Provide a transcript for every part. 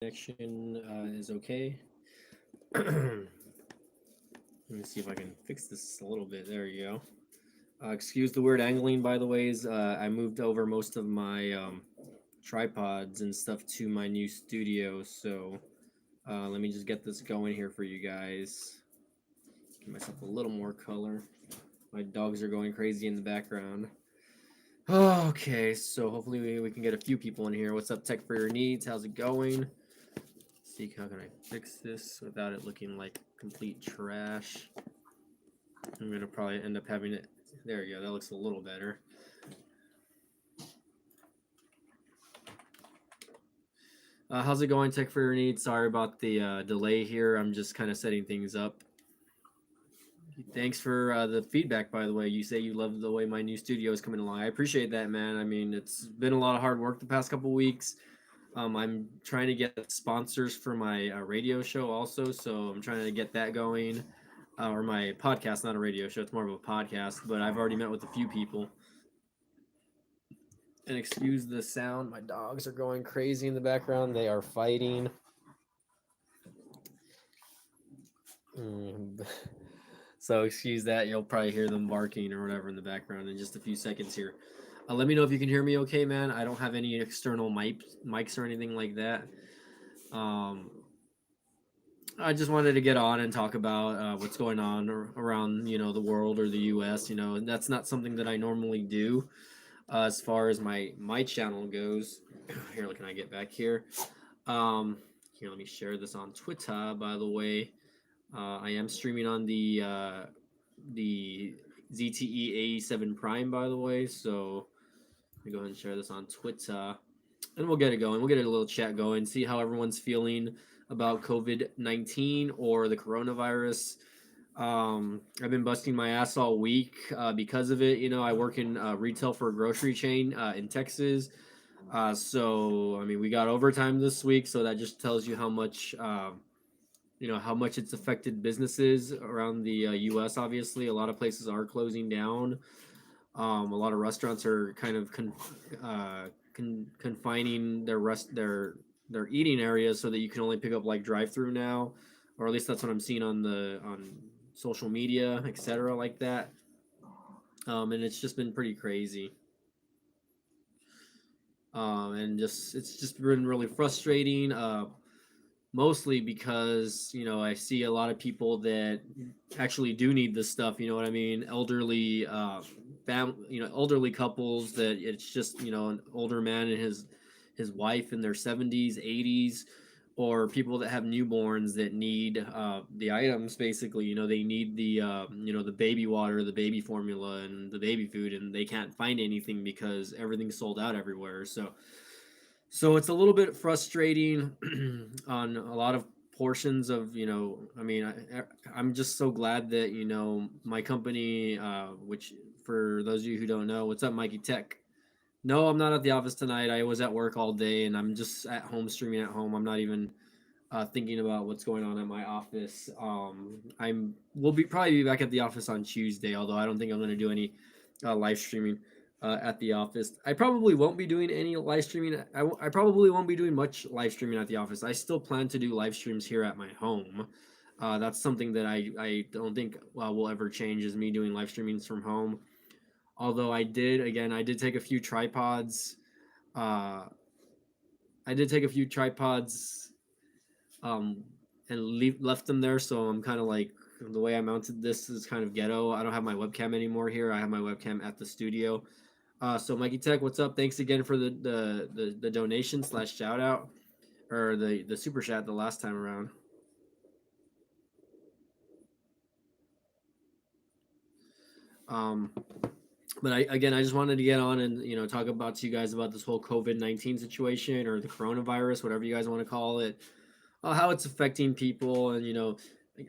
Connection is okay. Let me see if I can fix this a little bit. There you go. Excuse the word angling, by the ways. I moved over most of my tripods and stuff to my new studio, so let me just get this going here for you guys. Give myself a little more color. My dogs are going crazy in the background. Okay, so hopefully we can get a few people in here. What's up, Tech for Your Needs? How's it going? See how can I fix this without it looking like complete trash. I'm gonna probably end up having it. There you go. That looks a little better. How's it going, Tech for Your Needs? Sorry about the delay here. I'm just kind of setting things up. Thanks for the feedback, by the way. You say you love the way my new studio is coming along. I appreciate that, man. I mean, it's been a lot of hard work the past couple weeks. I'm trying to get sponsors for my radio show also, so I'm trying to get that going. Or my podcast, not a radio show. It's more of a podcast, but I've already met with a few people. And excuse the sound. My dogs are going crazy in the background. They are fighting. So excuse that. You'll probably hear them barking or whatever in the background in just a few seconds here. Let me know if you can hear me okay, man. I don't have any external mics or anything like that. Um, I just wanted to get on and talk about what's going on around, the world or the U.S. And that's not something that I normally do as far as my channel goes. Here, can I get back here? Here, let me share this on Twitter. By the way, I am streaming on the ZTE 87 Prime. By the way, so let me go ahead and share this on Twitter, and we'll get it going. We'll get a little chat going. See how everyone's feeling about COVID-19 or the coronavirus. I've been busting my ass all week because of it. I work in retail for a grocery chain in Texas. So I mean, we got overtime this week, so that just tells you how much how much it's affected businesses around the U.S. Obviously, a lot of places are closing down. A lot of restaurants are kind of confining their eating areas so that you can only pick up like drive through now, or at least that's what I'm seeing on social media, etc. like that. And it's just been pretty crazy. And just it's just been really frustrating. Mostly because I see a lot of people that actually do need this stuff. You know what I mean? Elderly, elderly couples that it's just an older man and his wife in their 70s, 80s, or people that have newborns that need the items. Basically, they need the baby water, the baby formula, and the baby food, and they can't find anything because everything's sold out everywhere. So it's a little bit frustrating on a lot of portions of I mean I'm just so glad that my company, which for those of you who don't know, what's up, Mikey Tech? No, I'm not at the office tonight. I was at work all day and I'm just at home streaming at home. I'm not even thinking about what's going on at my office. We'll be probably be back at the office on Tuesday, although I don't think I'm going to do any live streaming at the office. I probably won't be doing any live streaming. I probably won't be doing much live streaming at the office. I still plan to do live streams here at my home. That's something that I don't think will ever change, is me doing live streamings from home. Although I did take a few tripods. Uh, I did take a few tripods um, and left them there. So I'm kind of like, the way I mounted this is kind of ghetto. I don't have my webcam anymore here. I have my webcam at the studio. So Mikey Tech, what's up? Thanks again for the donation slash shout out, or the super chat the last time around. Um, but I just wanted to get on and talk about to you guys about this whole COVID-19 situation, or the coronavirus, whatever you guys want to call it, how it's affecting people, and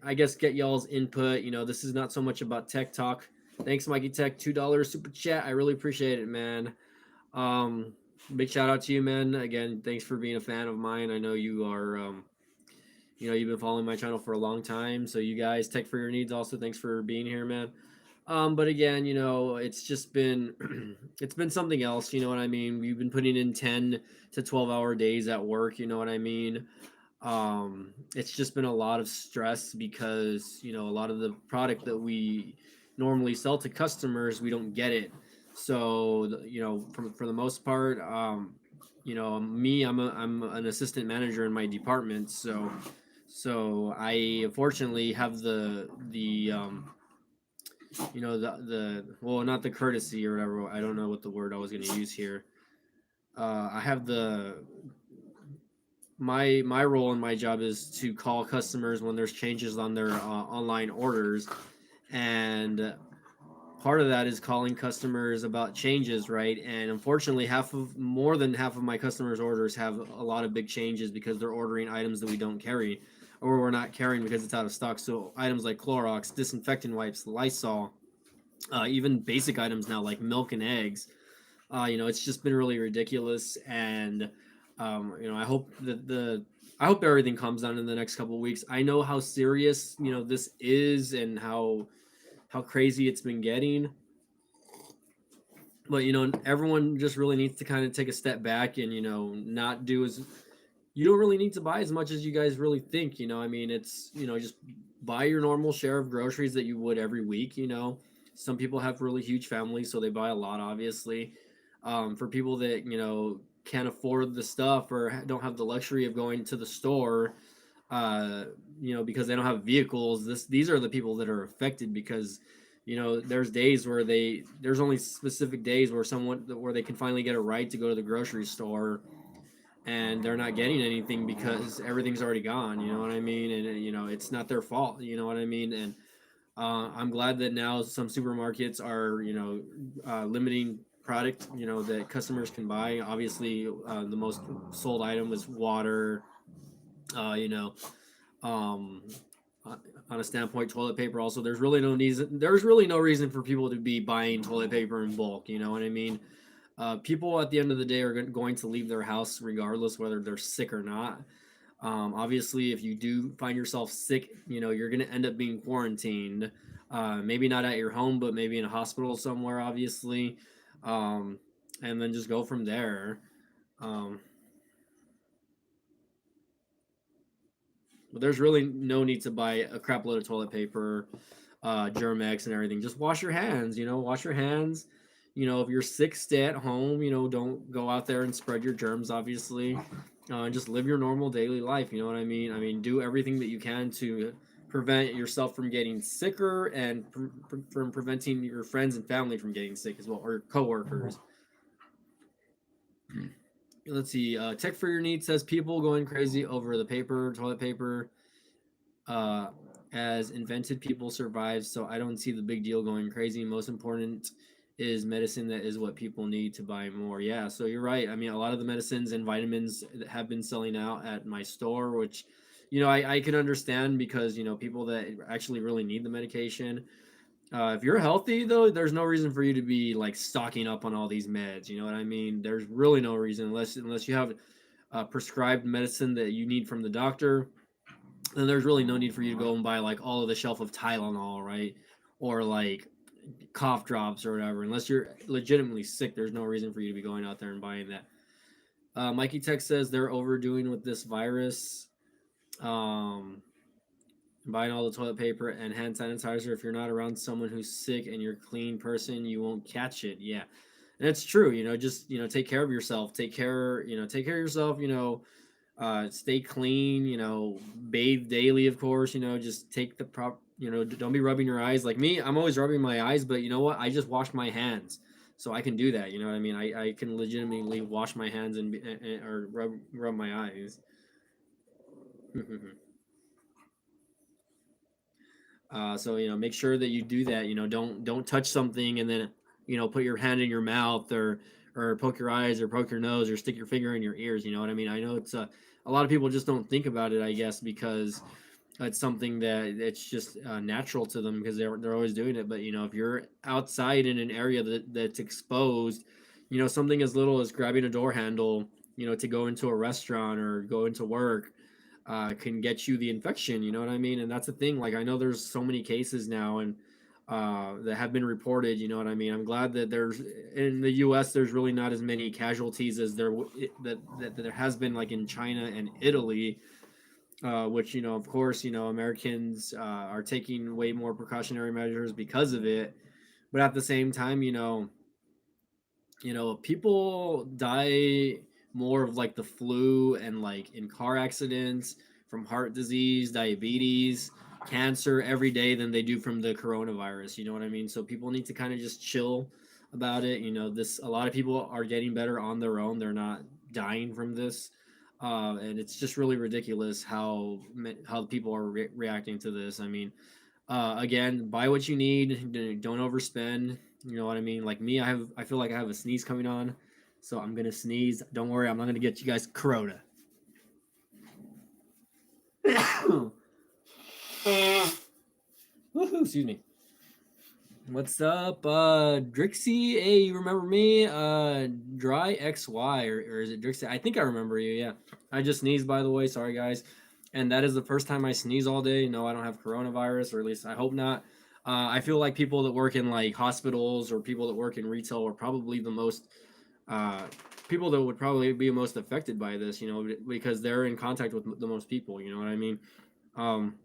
I guess get y'all's input. This is not so much about tech talk. Thanks, Mikey Tech, $2 super chat. I really appreciate it, man. Um, Big shout out to you, man. Again, thanks for being a fan of mine. I know you are. You've been following my channel for a long time. So you guys, Tech for Your Needs, also thanks for being here, man. But again, it's just been it's been something else, you know what I mean? We've been putting in 10 to 12-hour days at work, you know what I mean? It's just been a lot of stress because, a lot of the product that we normally sell to customers, we don't get it. So, for the most part, me, I'm an assistant manager in my department, so I unfortunately have well, not the courtesy or whatever. I don't know what the word I was going to use here. I have my role in my job is to call customers when there's changes on their online orders, and part of that is calling customers about changes, right? And unfortunately, more than half of my customers' orders have a lot of big changes because they're ordering items that we don't carry, or we're not carrying because it's out of stock. So items like Clorox, disinfectant wipes, Lysol, even basic items now like milk and eggs. It's just been really ridiculous, and I hope everything calms down in the next couple of weeks. I know how serious this is and how crazy it's been getting, but everyone just really needs to kind of take a step back and not do as you don't really need to buy as much as you guys really think. I mean, it's just buy your normal share of groceries that you would every week. Some people have really huge families, so they buy a lot, obviously. For people that can't afford the stuff or don't have the luxury of going to the store, uh, because they don't have vehicles, these are the people that are affected because there's days where there's only specific days where they can finally get a ride to go to the grocery store, and they're not getting anything because everything's already gone. You know what I mean? And it's not their fault. You know what I mean? And I'm glad that now some supermarkets are limiting product that customers can buy. Obviously, the most sold item was water. Uh, you know, um, on a standpoint, toilet paper. Also, there's really no reason for people to be buying toilet paper in bulk. You know what I mean? People at the end of the day are going to leave their house regardless whether they're sick or not. Obviously, if you do find yourself sick, you're going to end up being quarantined. Maybe not at your home, but maybe in a hospital somewhere, obviously. Um, and then just go from there. Um, but there's really no need to buy a crap load of toilet paper, Germex, and everything. Just wash your hands. Wash your hands. If you're sick, stay at home. Don't go out there and spread your germs. Obviously, and just live your normal daily life. You know what I mean? I mean, do everything that you can to prevent yourself from getting sicker and from preventing your friends and family from getting sick as well, or coworkers. Let's see. Tech for your needs says people going crazy over the toilet paper. Uh, as invented people survive, so I don't see the big deal going crazy. Most important is medicine that is what people need to buy more. Yeah, so you're right. I mean, a lot of the medicines and vitamins have been selling out at my store, which I can understand because people that actually really need the medication. If you're healthy though, there's no reason for you to be like stocking up on all these meds. You know what I mean? There's really no reason unless you have prescribed medicine that you need from the doctor, then there's really no need for you to go and buy like all of the shelf of Tylenol, right? Or like cough drops or whatever. Unless you're legitimately sick, there's no reason for you to be going out there and buying that. Mikey Tech says they're overdoing with this virus. Um, Buying all the toilet paper and hand sanitizer. If you're not around someone who's sick and you're a clean person, you won't catch it. Yeah, and it's true. Just take care of yourself. Take care of yourself. Stay clean, bathe daily, of course, just take the don't be rubbing your eyes like me. I'm always rubbing my eyes, but you know what? I just wash my hands. So I can do that. You know what I mean? I can legitimately wash my hands or rub my eyes. So make sure that you do that. Don't touch something and then put your hand in your mouth or poke your eyes or poke your nose or stick your finger in your ears. You know what I mean? I know it's a lot of people just don't think about it. I guess because it's something that it's just natural to them because they're always doing it. But if you're outside in an area that's exposed, something as little as grabbing a door handle, to go into a restaurant or go into work can get you the infection. You know what I mean? And that's the thing. Like I know there's so many cases now, and that have been reported. You know what I mean? I'm glad that there's in the U.S. there's really not as many casualties as that there has been like in China and Italy, which of course Americans are taking way more precautionary measures because of it. But at the same time, people die more of like the flu and like in car accidents from heart disease, diabetes, cancer every day than they do from the coronavirus. You know what I mean? So people need to kind of just chill about it. This a lot of people are getting better on their own. They're not dying from this. And it's just really ridiculous how people are reacting to this. I mean, again, buy what you need. Don't overspend. You know what I mean? Like me, I feel like I have a sneeze coming on, so I'm gonna sneeze. Don't worry, I'm not gonna get you guys corona. Woohoo! Excuse me. What's up, Drixie? Hey, you remember me? Dry XY, or is it Drixie? I think I remember you. Yeah, I just sneezed, by the way. Sorry, guys. And that is the first time I sneeze all day. No, I don't have coronavirus, or at least I hope not. I feel like people that work in like hospitals or people that work in retail are probably the most uh, people that would probably be most affected by this. Because they're in contact with the most people. You know what I mean? Um,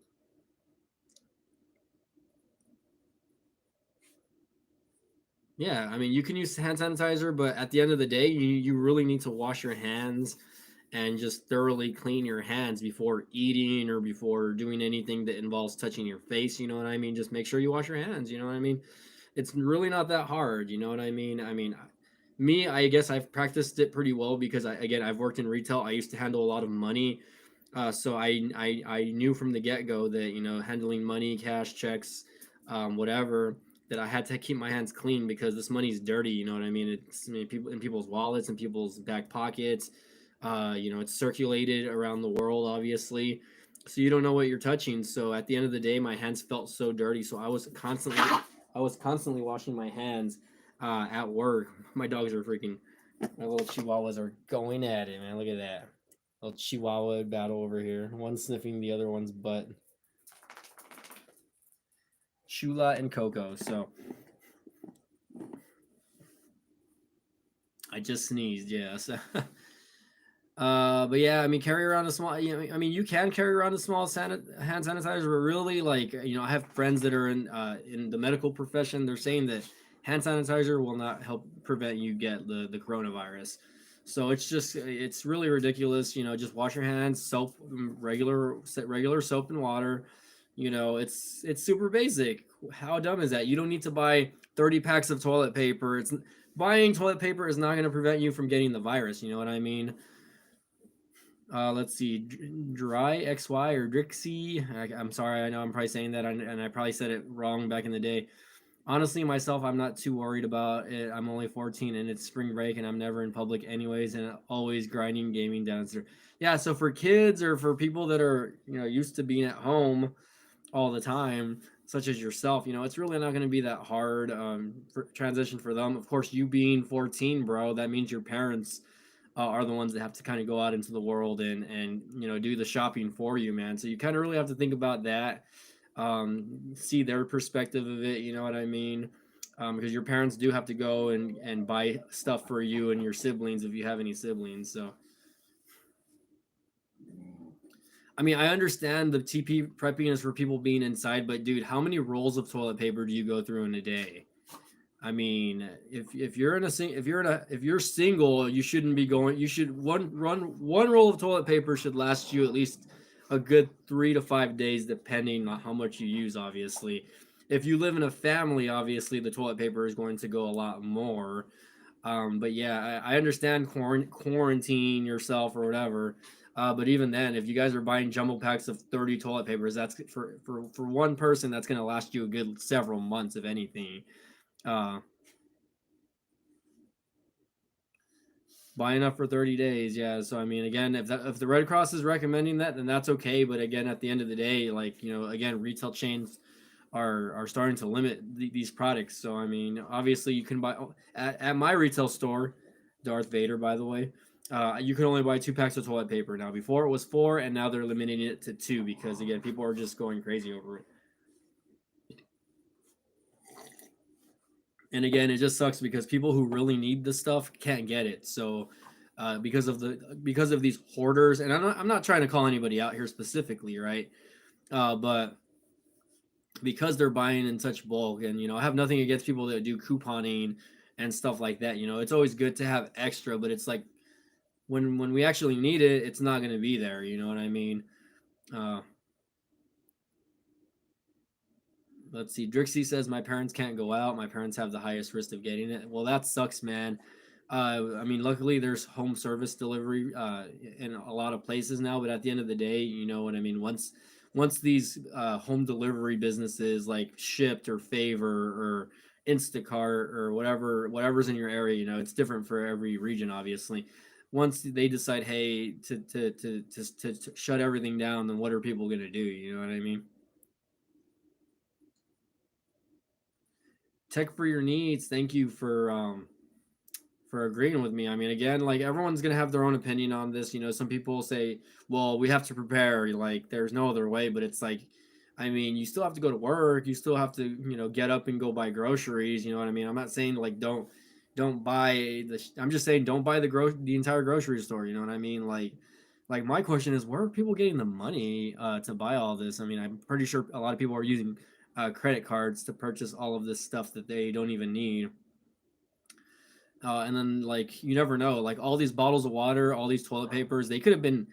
Yeah, I mean, you can use hand sanitizer, but at the end of the day, you really need to wash your hands and just thoroughly clean your hands before eating or before doing anything that involves touching your face. You know what I mean? Just make sure you wash your hands. You know what I mean? It's really not that hard. You know what I mean? Me, I guess I've practiced it pretty well because I've worked in retail. I used to handle a lot of money, so I knew from the get go that handling money, cash, checks, whatever, that I had to keep my hands clean because this money's dirty. You know what I mean? People in people's wallets and people's back pockets. It's circulated around the world, obviously. So you don't know what you're touching. So at the end of the day, my hands felt so dirty. So I was constantly washing my hands at work. My dogs are freaking. My little chihuahuas are going at it, man. Look at that little chihuahua battle over here. One sniffing the other one's butt. Chula and Coco. So I just sneezed. Yeah. So but yeah, I mean, carry around a small. I mean, you can carry around a small hand sanitizer, but really, like, I have friends that are in the medical profession. They're saying that hand sanitizer will not help prevent you get the coronavirus. So it's really ridiculous. Just wash your hands, soap, regular soap and water. It's super basic. How dumb is that? You don't need to buy 30 packs of toilet paper. It's Buying toilet paper is not going to prevent you from getting the virus. You know what I mean? Let's see, Dry XY or Drixie. I'm sorry, I know I'm probably saying that, and I probably said it wrong back in the day. Honestly, myself, I'm not too worried about it. I'm only 14, and it's spring break, and I'm never in public anyways, and always grinding gaming downstairs. Yeah, so for kids or for people that are used to being at home all the time, such as yourself, it's really not going to be that hard for transition for them. Of course, you being 14, bro, that means your parents are the ones that have to kind of go out into the world and do the shopping for you, man. So you kind of really have to think about that, see their perspective of it. You know what I mean? Because your parents do have to go and buy stuff for you and your siblings if you have any siblings. So I mean, I understand the TP prepping is for people being inside, but dude, how many rolls of toilet paper do you go through in a day? I mean, if you're in a if you're single, you shouldn't be going. You should one roll of toilet paper should last you at least a good 3 to 5 days, depending on how much you use. Obviously, if you live in a family, obviously the toilet paper is going to go a lot more. But yeah, I understand quarantine yourself or whatever. But even then, if you guys are buying jumbo packs of 30 toilet papers, that's for one person, that's going to last you a good several months, if anything. Uh, Buy enough for 30 days. Yeah. So I mean, again, if the Red Cross is recommending that, then that's okay. But again, at the end of the day, like again, retail chains are starting to limit these products. So I mean, obviously, you can buy at my retail store, Darth Vader, by the way. You can only buy 2 packs of toilet paper now. Before it was 4, and now they're limiting it to 2 because again, people are just going crazy over it. And again, it just sucks because people who really need this stuff can't get it. So because of these hoarders, and I'm not trying to call anybody out here specifically, right? But because they're buying in such bulk, and I have nothing against people that do couponing and stuff like that. It's always good to have extra, but it's like when we actually need it, it's not going to be there. You know what I mean? Uh, Let's see. Drixie says my parents can't go out. My parents have the highest risk of getting it. Well, that sucks, man. I mean, luckily there's home service delivery in a lot of places now. But at the end of the day, you know what I mean. Once these home delivery businesses like Shipped or Favor or Instacart or whatever's in your area, it's different for every region, obviously. Once they decide, hey, to shut everything down, then what are people gonna do? You know what I mean? Tech for your needs. Thank you for agreeing with me. I mean, again, like everyone's gonna have their own opinion on this. Some people say, "Well, we have to prepare." Like, there's no other way. But it's like, I mean, you still have to go to work. You still have to, get up and go buy groceries. You know what I mean? I'm not saying like don't buy the. I'm just saying don't buy the entire grocery store. You know what I mean? Like my question is, where are people getting the money to buy all this? I mean, I'm pretty sure a lot of people are using credit cards to purchase all of this stuff that they don't even need. And then like you never know, like all these bottles of water, all these toilet papers, they could have been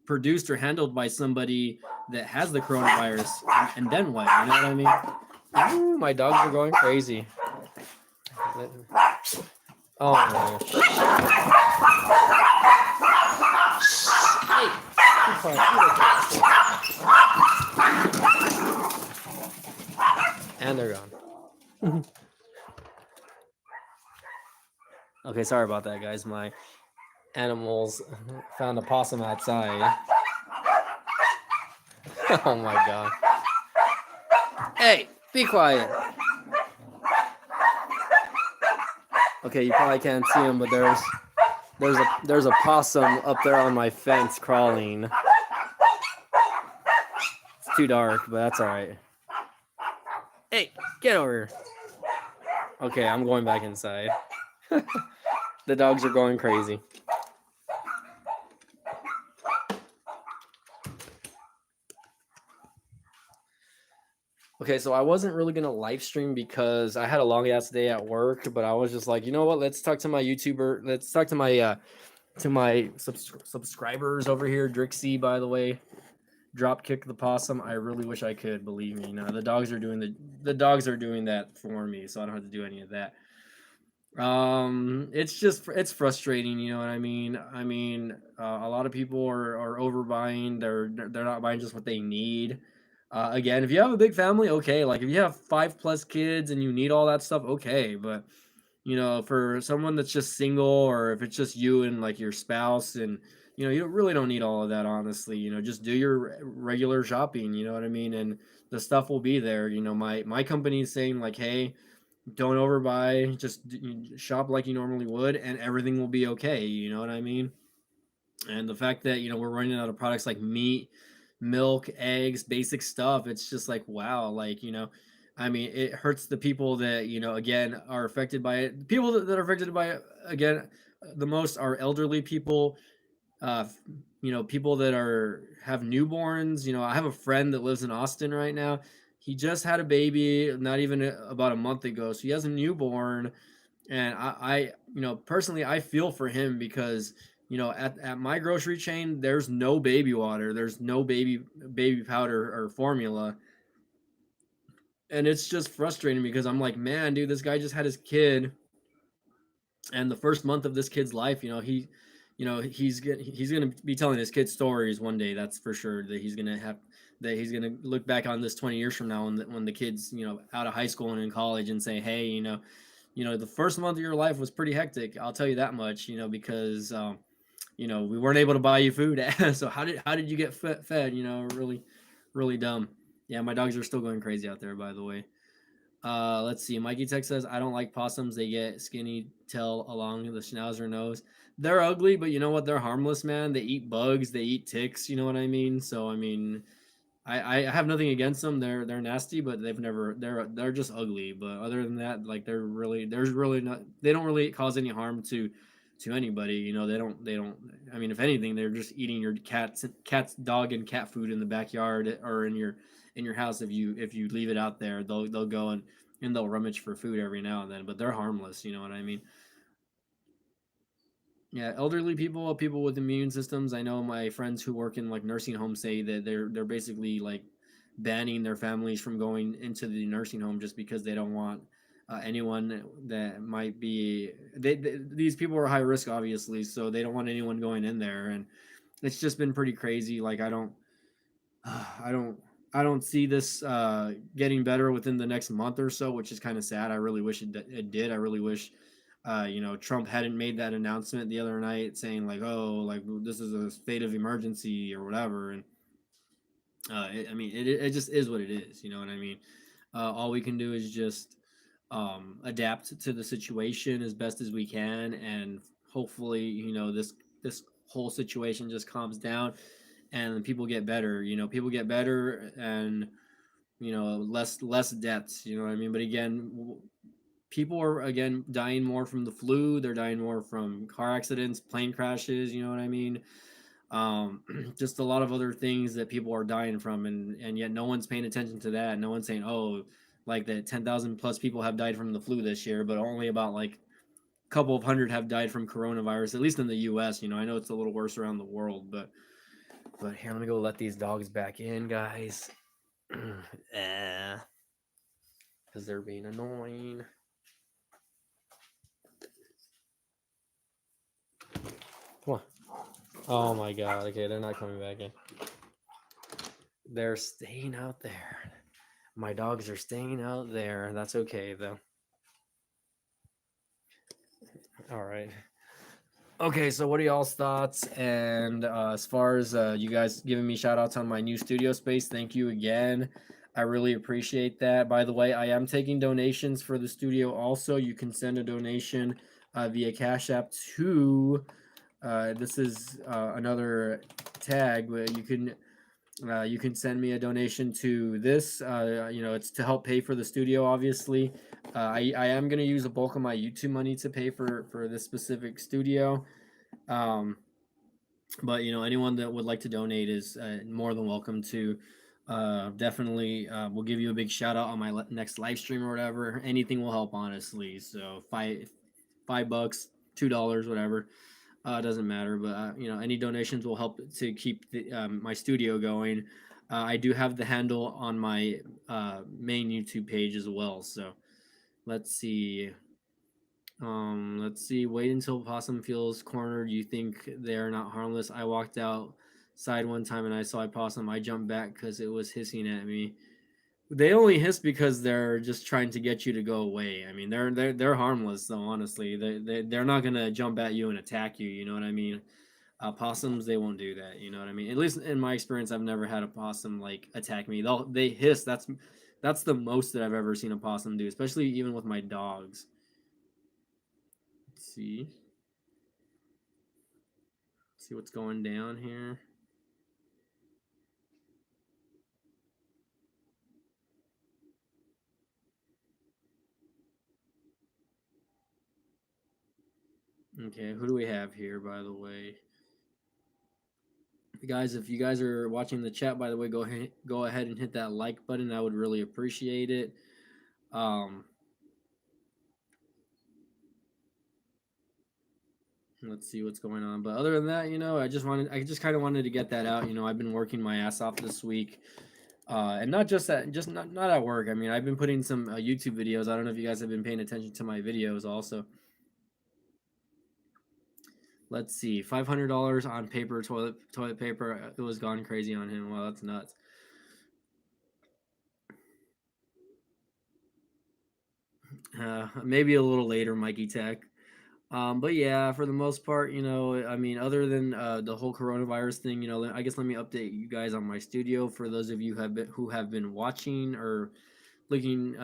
produced or handled by somebody that has the coronavirus, and then what? You know what I mean? Ooh, my dogs are going crazy. Oh my gosh. And they're gone. Okay, sorry about that, guys. My animals found a possum outside. Oh my god. Hey, be quiet. Okay, you probably can't see him, but there's a possum up there on my fence crawling. It's too dark, but that's all right. Hey, get over here. Okay, I'm going back inside. The dogs are going crazy. Okay, so I wasn't really gonna live stream because I had a long ass day at work, but I was just like, you know what? Let's talk to my YouTuber. Let's talk to my subscribers over here. Drixie, by the way, drop kick the possum. I really wish I could. Believe me, the dogs are doing the dogs are doing that for me, so I don't have to do any of that. It's frustrating, you know what I mean. A lot of people are overbuying. They're not buying just what they need. Again, if you have a big family, okay, like if you have 5+ kids and you need all that stuff, okay, but for someone that's just single, or if it's just you and like your spouse, and you really don't need all of that, honestly. Just do your regular shopping, you know what I mean, and the stuff will be there. My company is saying like, hey, don't overbuy, just shop like you normally would, and everything will be okay. You know what I mean? And the fact that we're running out of products like meat, milk, eggs, basic stuff, it's just like, wow, like I mean, it hurts the people that again are affected by it. People that are affected by it again the most are elderly people, uh people that have newborns. I have a friend that lives in Austin right now. He just had a baby not even about a month ago, so he has a newborn. And I personally, I feel for him because at my grocery chain, there's no baby water, there's no baby powder or formula. And it's just frustrating because I'm like, man, dude, this guy just had his kid, and the first month of this kid's life, he's gonna be telling his kid stories one day. That's for sure. That he's gonna look back on this 20 years from now, when the kid's out of high school and in college, and say, hey, the first month of your life was pretty hectic. I'll tell you that much. Because we weren't able to buy you food. So how did you get fed? Really, really dumb. Yeah, my dogs are still going crazy out there, by the way. Let's see. Mikey Tech says, I don't like possums. They get skinny tail along the schnauzer nose. They're ugly, but you know what? They're harmless, man. They eat bugs. They eat ticks. You know what I mean? So, I mean, I have nothing against them. They're nasty, but they're just ugly. But other than that, like there's really not they don't really cause any harm to anybody. You know, they don't. I mean, if anything, they're just eating your cat's dog and cat food in the backyard or in your house. If you leave it out there, they'll go and they'll rummage for food every now and then. But they're harmless. You know what I mean? Yeah, elderly people, people with immune systems. I know my friends who work in like nursing homes say that they're basically like banning their families from going into the nursing home just because they don't want anyone that might be these people are high risk obviously, so they don't want anyone going in there, and it's just been pretty crazy. Like I don't I don't see this getting better within the next month or so, which is kind of sad. I really wish it did. I really wish Trump hadn't made that announcement the other night saying like, oh, like this is a state of emergency or whatever. And I mean, it just is what it is. You know what I mean? All we can do is just adapt to the situation as best as we can, and hopefully, this whole situation just calms down and people get better. People get better, and less deaths. You know what I mean? But again, people are again dying more from the flu. They're dying more from car accidents, plane crashes. You know what I mean? Just a lot of other things that people are dying from, and yet no one's paying attention to that. No one's saying, oh, like that 10,000 plus people have died from the flu this year, but only about like a couple of hundred have died from coronavirus, at least in the U.S. I know it's a little worse around the world, but here, let me go let these dogs back in, guys. Because they're being annoying. Come on. Oh my god. Okay, they're not coming back in. They're staying out there. My dogs are staying out there. That's okay, though. All right. Okay, so what are y'all's thoughts? And as far as you guys giving me shout outs on my new studio space, thank you again. I really appreciate that. By the way, I am taking donations for the studio also. You can send a donation via Cash App to, this is another tag, but you can send me a donation to this. It's to help pay for the studio, obviously. I am going to use a bulk of my YouTube money to pay for this specific studio. Um, but anyone that would like to donate is more than welcome to. Definitely, we'll give you a big shout out on my next live stream or whatever. Anything will help, honestly. So $5, $2, whatever. Doesn't matter, but any donations will help to keep my studio going. I do have the handle on my main YouTube page as well. So let's see. Let's see. Wait until possum feels cornered. You think they're not harmless? I walked outside one time and I saw a possum. I jumped back because it was hissing at me. They only hiss because they're just trying to get you to go away. I mean, they're harmless though. Honestly, they're not gonna jump at you and attack you. You know what I mean? Possums, they won't do that. You know what I mean? At least in my experience, I've never had a possum like attack me. They hiss. That's the most that I've ever seen a possum do, especially even with my dogs. Let's see what's going down here. Okay, who do we have here, by the way? Guys, if you guys are watching the chat, by the way, go ahead and hit that like button. I would really appreciate it. Um, let's see what's going on. But other than that, I just kind of wanted to get that out. I've been working my ass off this week, and not just that, just not at work. I mean, I've been putting some YouTube videos. I don't know if you guys have been paying attention to my videos also. Let's see, $500 on paper, toilet paper. It was gone crazy on him. Wow, that's nuts. Maybe a little later, Mikey Tech. But yeah, for the most part, I mean, other than the whole coronavirus thing, I guess let me update you guys on my studio for those of you who have been watching or looking,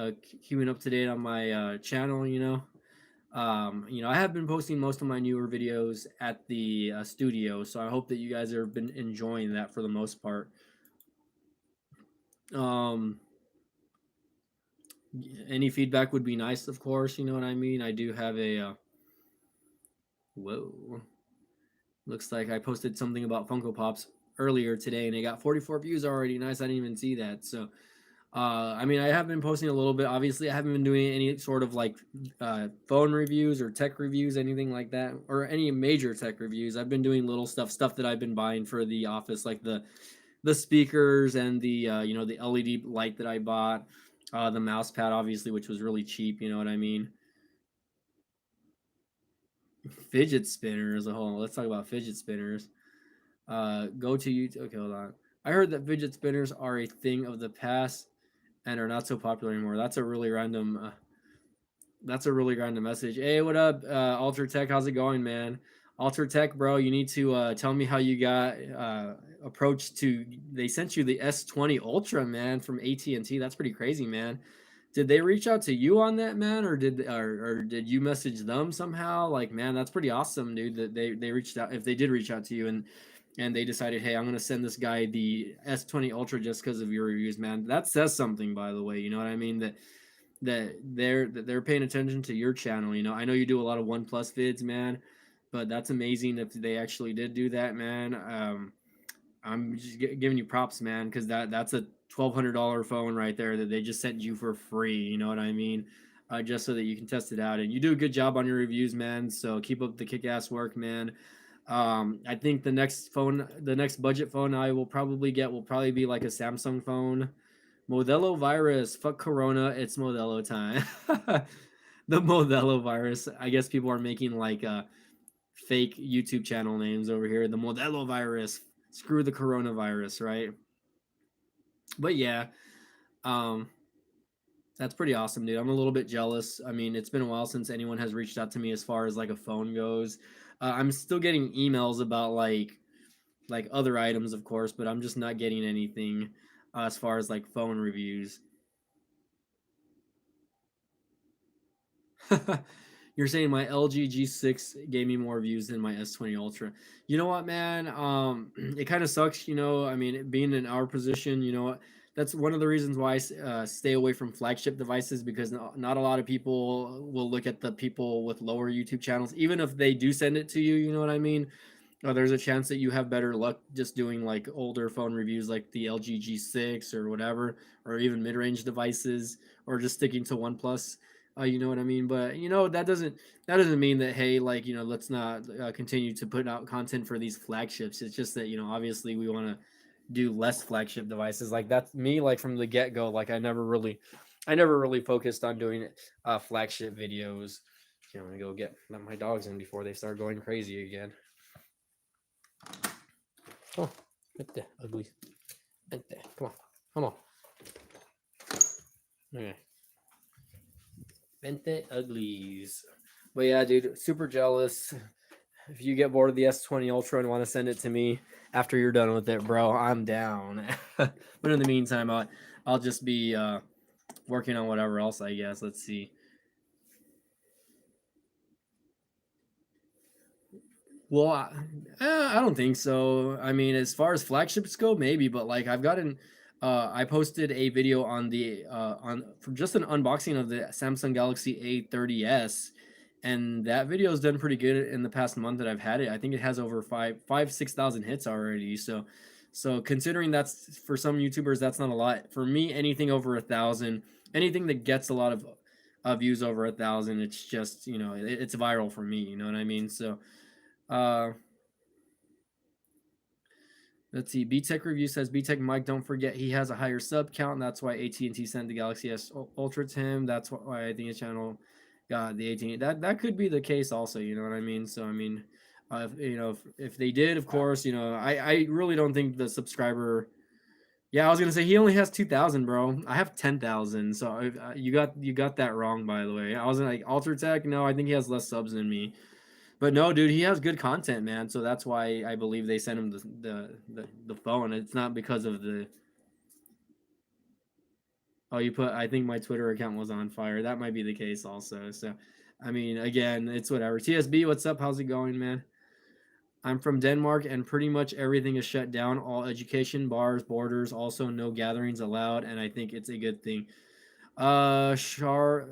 keeping up to date on my channel. I have been posting most of my newer videos at the studio, so I hope that you guys have been enjoying that for the most part. Um, any feedback would be nice, of course. You know what I mean. I do have a whoa. Looks like I posted something about Funko Pops earlier today, and it got 44 views already. Nice. I didn't even see that. So, I mean, I have been posting a little bit. Obviously, I haven't been doing any sort of like phone reviews or tech reviews, anything like that, or any major tech reviews. I've been doing little stuff that I've been buying for the office, like the speakers and the the LED light that I bought, the mouse pad, obviously, which was really cheap. You know what I mean? Fidget spinner as a whole. Let's talk about fidget spinners. Go to YouTube. Okay, hold on. I heard that fidget spinners are a thing of the past and are not so popular anymore. That's a really random. That's a really random message. Hey, what up, Alter Tech? How's it going, man? Alter Tech, bro. You need to tell me how you got approached to. They sent you the S20 Ultra, man, from AT&T. That's pretty crazy, man. Did they reach out to you on that, man, or did you message them somehow? Like, man, that's pretty awesome, dude. That they reached out. If they did reach out to you and they decided, hey, I'm gonna send this guy the S20 Ultra just because of your reviews, man. That says something, by the way. You know what I mean? That they're paying attention to your channel. You know, I know you do a lot of OnePlus vids, man, but that's amazing if they actually did do that, man. I'm just giving you props, man, because that's a $1,200 phone right there that they just sent you for free. You know what I mean? Just so that you can test it out, and you do a good job on your reviews, man. So keep up the kick-ass work, man. I think the next budget phone I will probably get will probably be like a Samsung phone. Modelo virus, fuck Corona, it's Modelo time. The Modelo virus. I guess people are making like fake YouTube channel names over here. The Modelo virus. Screw the coronavirus, right? But yeah, um, that's pretty awesome, dude. I'm a little bit jealous. I mean, it's been a while since anyone has reached out to me as far as like a phone goes. I'm still getting emails about like other items, of course, but I'm just not getting anything as far as like phone reviews. You're saying my LG G6 gave me more views than my S20 Ultra. You know what, man? It kind of sucks. You know, I mean, being in our position, you know, that's one of the reasons why I stay away from flagship devices because not a lot of people will look at the people with lower YouTube channels, even if they do send it to you. You know what I mean? There's a chance that you have better luck just doing like older phone reviews like the LG G6 or whatever, or even mid-range devices, or just sticking to OnePlus. You know what I mean? But you know that doesn't mean that hey, like let's not continue to put out content for these flagships. It's just that obviously we want to do less flagship devices. Like that's me. Like from the get go, like I never really focused on doing flagship videos. I'm gonna go get let my dogs in before they start going crazy again. Oh, right there, ugly. Right there. Come on. Come on. Okay. Vente uglies. But yeah, dude, super jealous. If you get bored of the S20 Ultra and want to send it to me after you're done with it, bro, I'm down. But in the meantime, I'll just be working on whatever else, I guess. Let's see. Well, I don't think so. I mean, as far as flagships go, maybe, but like I posted a video on the on from just an unboxing of the Samsung Galaxy A30s, and that video has done pretty good in the past month that I've had it. I think it has over 6,000 hits already. So considering that's for some YouTubers, that's not a lot. For me, anything over 1,000, anything that gets a lot of views over 1,000, it's just it's viral for me. You know what I mean? So. Uh, let's see. BTech review says BTech Mike. Don't forget he has a higher sub count. And that's why AT&T sent the Galaxy S Ultra to him. That's why I think his channel got the 18. That could be the case also. You know what I mean? So I mean, if they did, of course, I really don't think the subscriber. Yeah, I was gonna say he only has 2,000, bro. I have 10,000. So you got that wrong, by the way. I was like Ultra Tech. No, I think he has less subs than me. But no, dude, he has good content, man. So that's why I believe they sent him the phone. It's not because of the. Oh, you put. I think my Twitter account was on fire. That might be the case also. So, I mean, again, it's whatever. TSB, what's up? How's it going, man? I'm from Denmark, and pretty much everything is shut down. All education, bars, borders, also no gatherings allowed, and I think it's a good thing. Sheraton.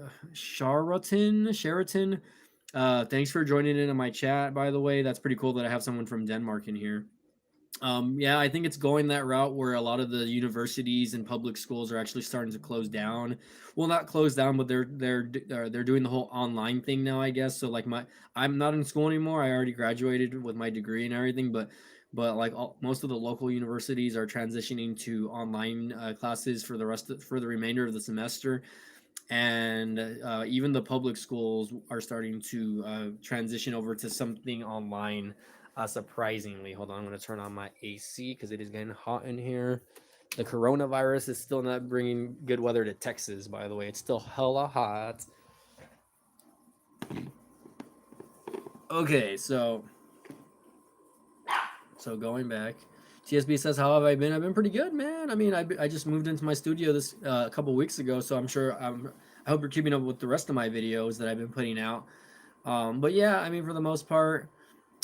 Thanks for joining in on my chat. By the way, that's pretty cool that I have someone from Denmark in here. Yeah, I think it's going that route where a lot of the universities and public schools are actually starting to close down. Well, not close down, but they're doing the whole online thing now, I guess. So like I'm not in school anymore. I already graduated with my degree and everything, but like most of the local universities are transitioning to online classes for for the remainder of the semester, and even the public schools are starting to transition over to something online. Surprisingly, hold on, I'm going to turn on my AC because it is getting hot in here. The coronavirus is still not bringing good weather to Texas, by the way. It's still hella hot. Okay, so going back, TSB says, "How have I been? I've been pretty good, man. I mean, I just moved into my studio this a couple weeks ago, so I'm sure I hope you're keeping up with the rest of my videos that I've been putting out. But yeah, I mean, for the most part,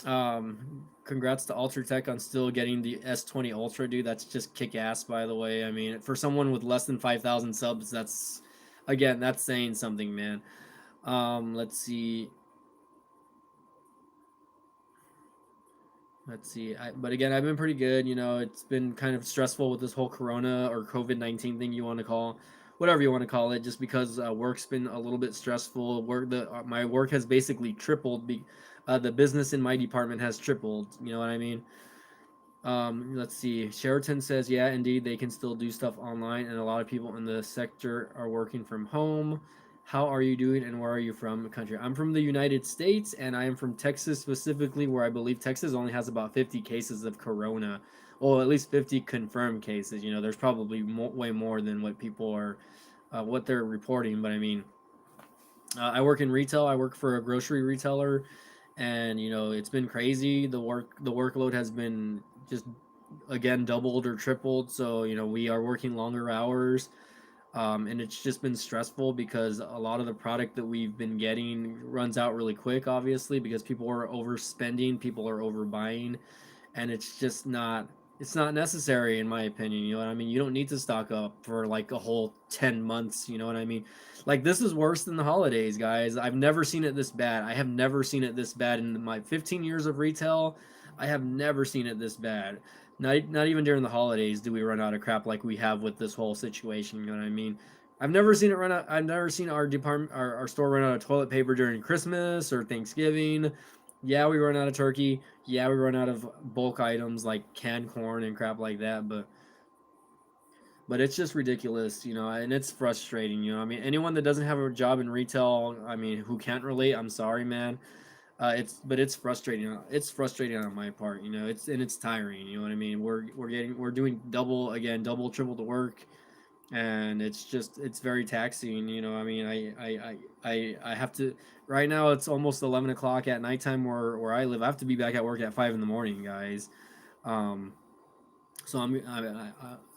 congrats to Ultratech on still getting the S20 Ultra, dude. That's just kick ass, by the way. I mean, for someone with less than 5,000 subs, that's again, that's saying something, man. Let's see. Let's see. But again, I've been pretty good. You know, it's been kind of stressful with this whole Corona or COVID-19 thing you want to call, whatever you want to call it, just because work's been a little bit stressful. My work has basically tripled. The business in my department has tripled. You know what I mean? Let's see. Sheraton says, yeah, indeed, they can still do stuff online, and a lot of people in the sector are working from home. How are you doing, and where are you from, country? I'm from the United States, and I am from Texas specifically, where I believe Texas only has about 50 cases of corona. Well, at least 50 confirmed cases. You know, there's probably way more than what people are, what they're reporting. But I mean, I work in retail. I work for a grocery retailer, and you know it's been crazy. The workload has been just again doubled or tripled. So you know we are working longer hours, and it's just been stressful because a lot of the product that we've been getting runs out really quick. Obviously, because people are overspending, people are overbuying, and it's not necessary in my opinion. You know what I mean? You don't need to stock up for like a whole 10 months. You know what I mean? Like this is worse than the holidays, guys. I've never seen it this bad. I have never seen it this bad in my 15 years of retail. I have never seen it this bad. Not even during the holidays do we run out of crap like we have with this whole situation. You know what I mean? I've never seen it run out. I've never seen our store run out of toilet paper during Christmas or Thanksgiving. Yeah, we run out of turkey. Yeah, we run out of bulk items like canned corn and crap like that. But it's just ridiculous, you know, and it's frustrating. You know, I mean, anyone that doesn't have a job in retail, I mean, who can't relate, I'm sorry, man. It's frustrating. It's frustrating on my part. You know, it's tiring. You know what I mean? We're doing double, triple the work, and it's very taxing. You know, I mean, I have to. Right now, it's almost 11 o'clock at nighttime where I live. I have to be back at work at 5 in the morning, guys. Um, so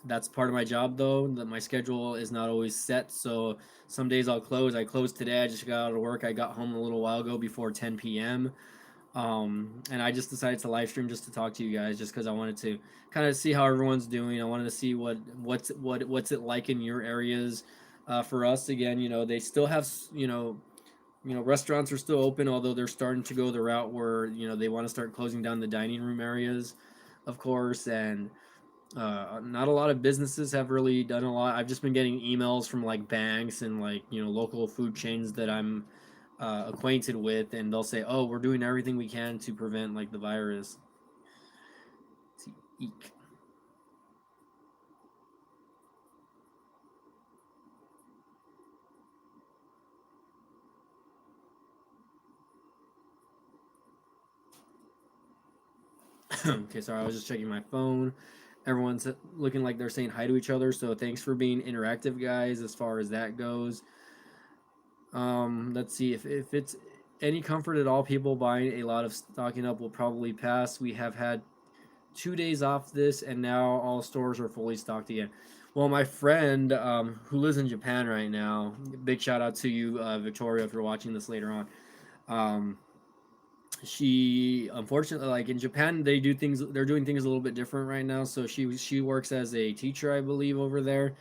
that's part of my job though. That my schedule is not always set. So some days I'll close. I closed today. I just got out of work. I got home a little while ago before 10 p.m. And I just decided to live stream just to talk to you guys, just because I wanted to kind of see how everyone's doing. I wanted to see what's it like in your areas. For us, again, you know, they still have restaurants are still open, although they're starting to go the route where you know they want to start closing down the dining room areas, of course, and not a lot of businesses have really done a lot. I've just been getting emails from like banks and like local food chains that I'm acquainted with, and they'll say, "Oh, we're doing everything we can to prevent like the virus." Eek. Okay, sorry, I was just checking my phone. Everyone's looking like they're saying hi to each other, so thanks for being interactive, guys. As far as that goes, let's see if it's any comfort at all. People buying a lot of stocking up will probably pass. We have had 2 days off this, and now all stores are fully stocked again. Well, my friend who lives in Japan right now, big shout out to you, Victoria, if you're watching this later on. Um, She unfortunately, like in Japan, they're doing things a little bit different right now. So she works as a teacher, I believe, over there.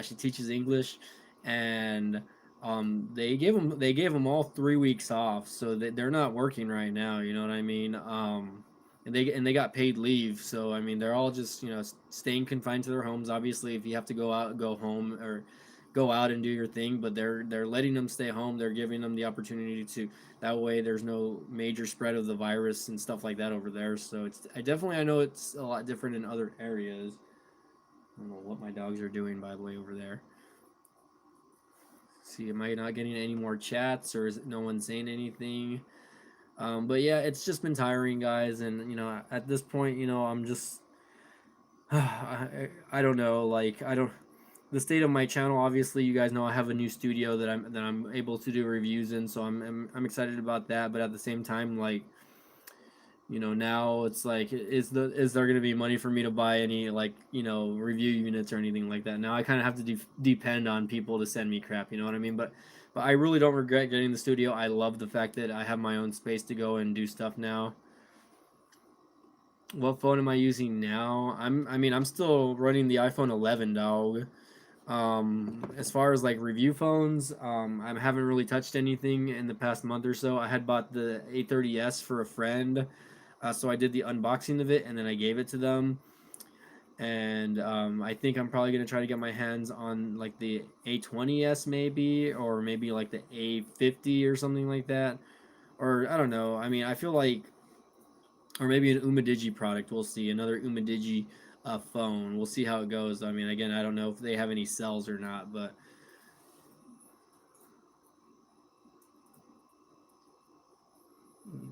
She teaches English, and they gave them all 3 weeks off, so they're not working right now. You know what I mean? And they got paid leave, so I mean they're all just staying confined to their homes. Obviously, if you have to go out, go home, or go out and do your thing, but they're letting them stay home. They're giving them the opportunity to, that way there's no major spread of the virus and stuff like that over there. So I know it's a lot different in other areas. I don't know what my dogs are doing, by the way, over there. See, am I not getting any more chats, or is no one saying anything? But yeah, it's just been tiring, guys, and at this point, I'm just I don't know, like I don't the state of my channel. Obviously, you guys know I have a new studio that I'm able to do reviews in, so I'm excited about that. But at the same time, like now it's like, is there going to be money for me to buy any, like review units or anything like that? Now I kind of have to depend on people to send me crap. You know what I mean? But I really don't regret getting the studio. I love the fact that I have my own space to go and do stuff now. What phone am I using now? I'm still running the iPhone 11, dog. As far as like review phones, I haven't really touched anything in the past month or so. I had bought the A30s for a friend, so I did the unboxing of it and then I gave it to them. And I think I'm probably gonna try to get my hands on like the A20s, maybe, or maybe like the A50 or something like that. Or I don't know. I mean, I feel like, or maybe an Umidigi product. We'll see. Another Umidigi phone. We'll see how it goes. I mean, again, I don't know if they have any cells or not, but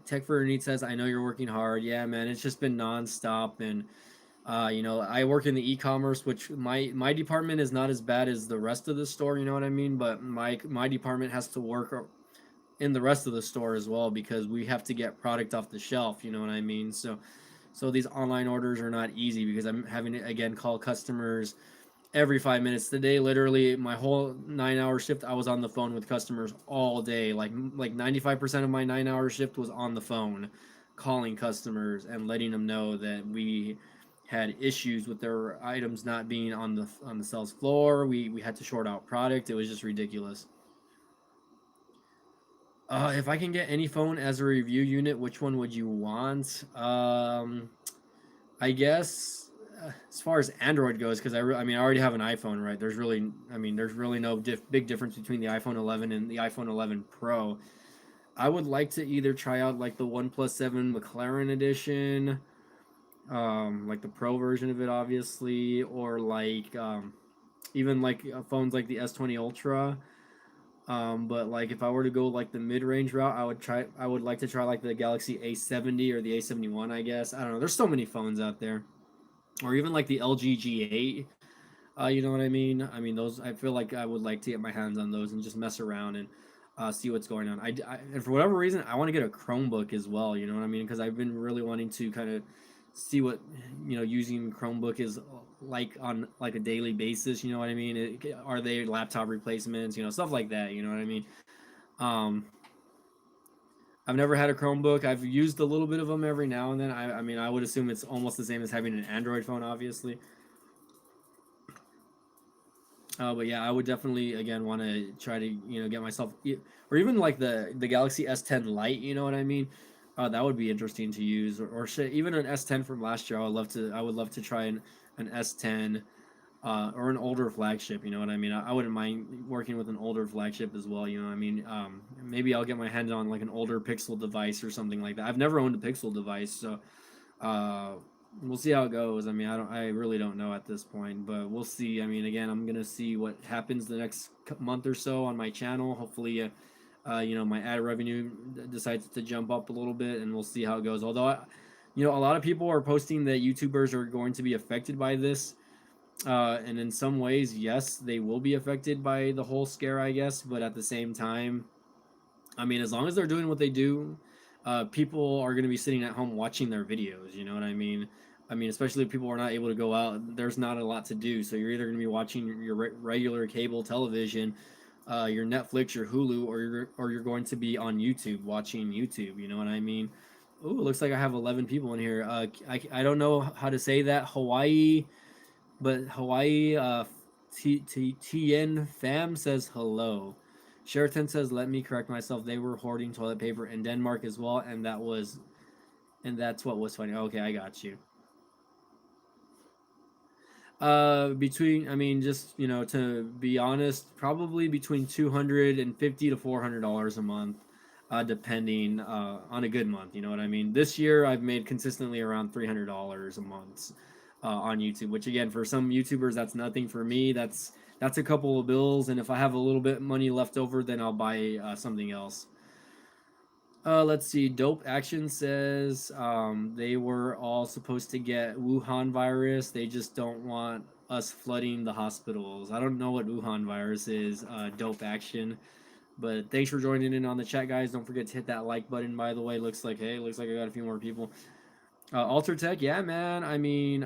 Tech for Need says, "I know you're working hard." Yeah, man, it's just been nonstop, and I work in the e-commerce, which my department is not as bad as the rest of the store. You know what I mean? But my department has to work in the rest of the store as well, because we have to get product off the shelf. You know what I mean? So these online orders are not easy, because I'm having to again call customers every 5 minutes. Today, literally, my whole 9 hour shift, I was on the phone with customers all day. Like 95% of my 9 hour shift was on the phone, calling customers and letting them know that we had issues with their items not being on the sales floor. We had to short out product. It was just ridiculous. If I can get any phone as a review unit, which one would you want? I guess as far as Android goes, because I mean, I already have an iPhone, right? There's really no big difference between the iPhone 11 and the iPhone 11 Pro. I would like to either try out like the OnePlus 7 McLaren edition, like the Pro version of it, obviously, or like even like phones like the S20 Ultra. But like if I were to go like the mid-range route, I would like to try like the Galaxy A70 or the A71, I guess. I don't know. There's so many phones out there. Or even like the LG G8. You know what I mean? I mean, those, I feel like I would like to get my hands on those and just mess around and see what's going on. And for whatever reason, I want to get a Chromebook as well. You know what I mean? Because I've been really wanting to kind of see what using Chromebook is like on like a daily basis. You know what I mean? Are they laptop replacements? Stuff like that. You know what I mean? Um, I've never had a Chromebook. I've used a little bit of them every now and then. I mean, I would assume it's almost the same as having an Android phone, obviously. But yeah, I would definitely again want to try to get myself, or even like the Galaxy S10 Lite. You know what I mean? That would be interesting to use, or shit, even an S10 from last year. I would love to try an S10, or an older flagship. You know what I mean? I wouldn't mind working with an older flagship as well. You know what I mean? Maybe I'll get my hands on like an older Pixel device or something like that. I've never owned a Pixel device, so uh, we'll see how it goes. I mean, I really don't know at this point, but we'll see. I mean, again, I'm gonna see what happens the next month or so on my channel. Hopefully, my ad revenue decides to jump up a little bit, and we'll see how it goes. Although, a lot of people are posting that YouTubers are going to be affected by this, and in some ways, yes, they will be affected by the whole scare, I guess. But at the same time, I mean, as long as they're doing what they do, people are going to be sitting at home watching their videos. You know what I mean? I mean, especially if people are not able to go out, there's not a lot to do. So you're either going to be watching your regular cable television, your Netflix, your Hulu, or you're going to be on YouTube watching YouTube. You know what I mean? Oh, it looks like I have 11 people in here. I don't know how to say that. Hawaii, but Hawaii, TN Fam says hello. Sheraton says, let me correct myself. They were hoarding toilet paper in Denmark as well, and that's what was funny. Okay, I got you. Between, I mean, just, to be honest, probably between $250 to $400 a month, depending on a good month. You know what I mean? This year, I've made consistently around $300 a month on YouTube, which again, for some YouTubers, that's nothing. For me, that's a couple of bills, and if I have a little bit money left over, then I'll buy something else. Let's see. Dope Action says they were all supposed to get Wuhan virus. They just don't want us flooding the hospitals. I don't know what Wuhan virus is, Dope Action. But thanks for joining in on the chat, guys. Don't forget to hit that like button, by the way. Looks like I got a few more people. Alter Tech, yeah, man. I mean,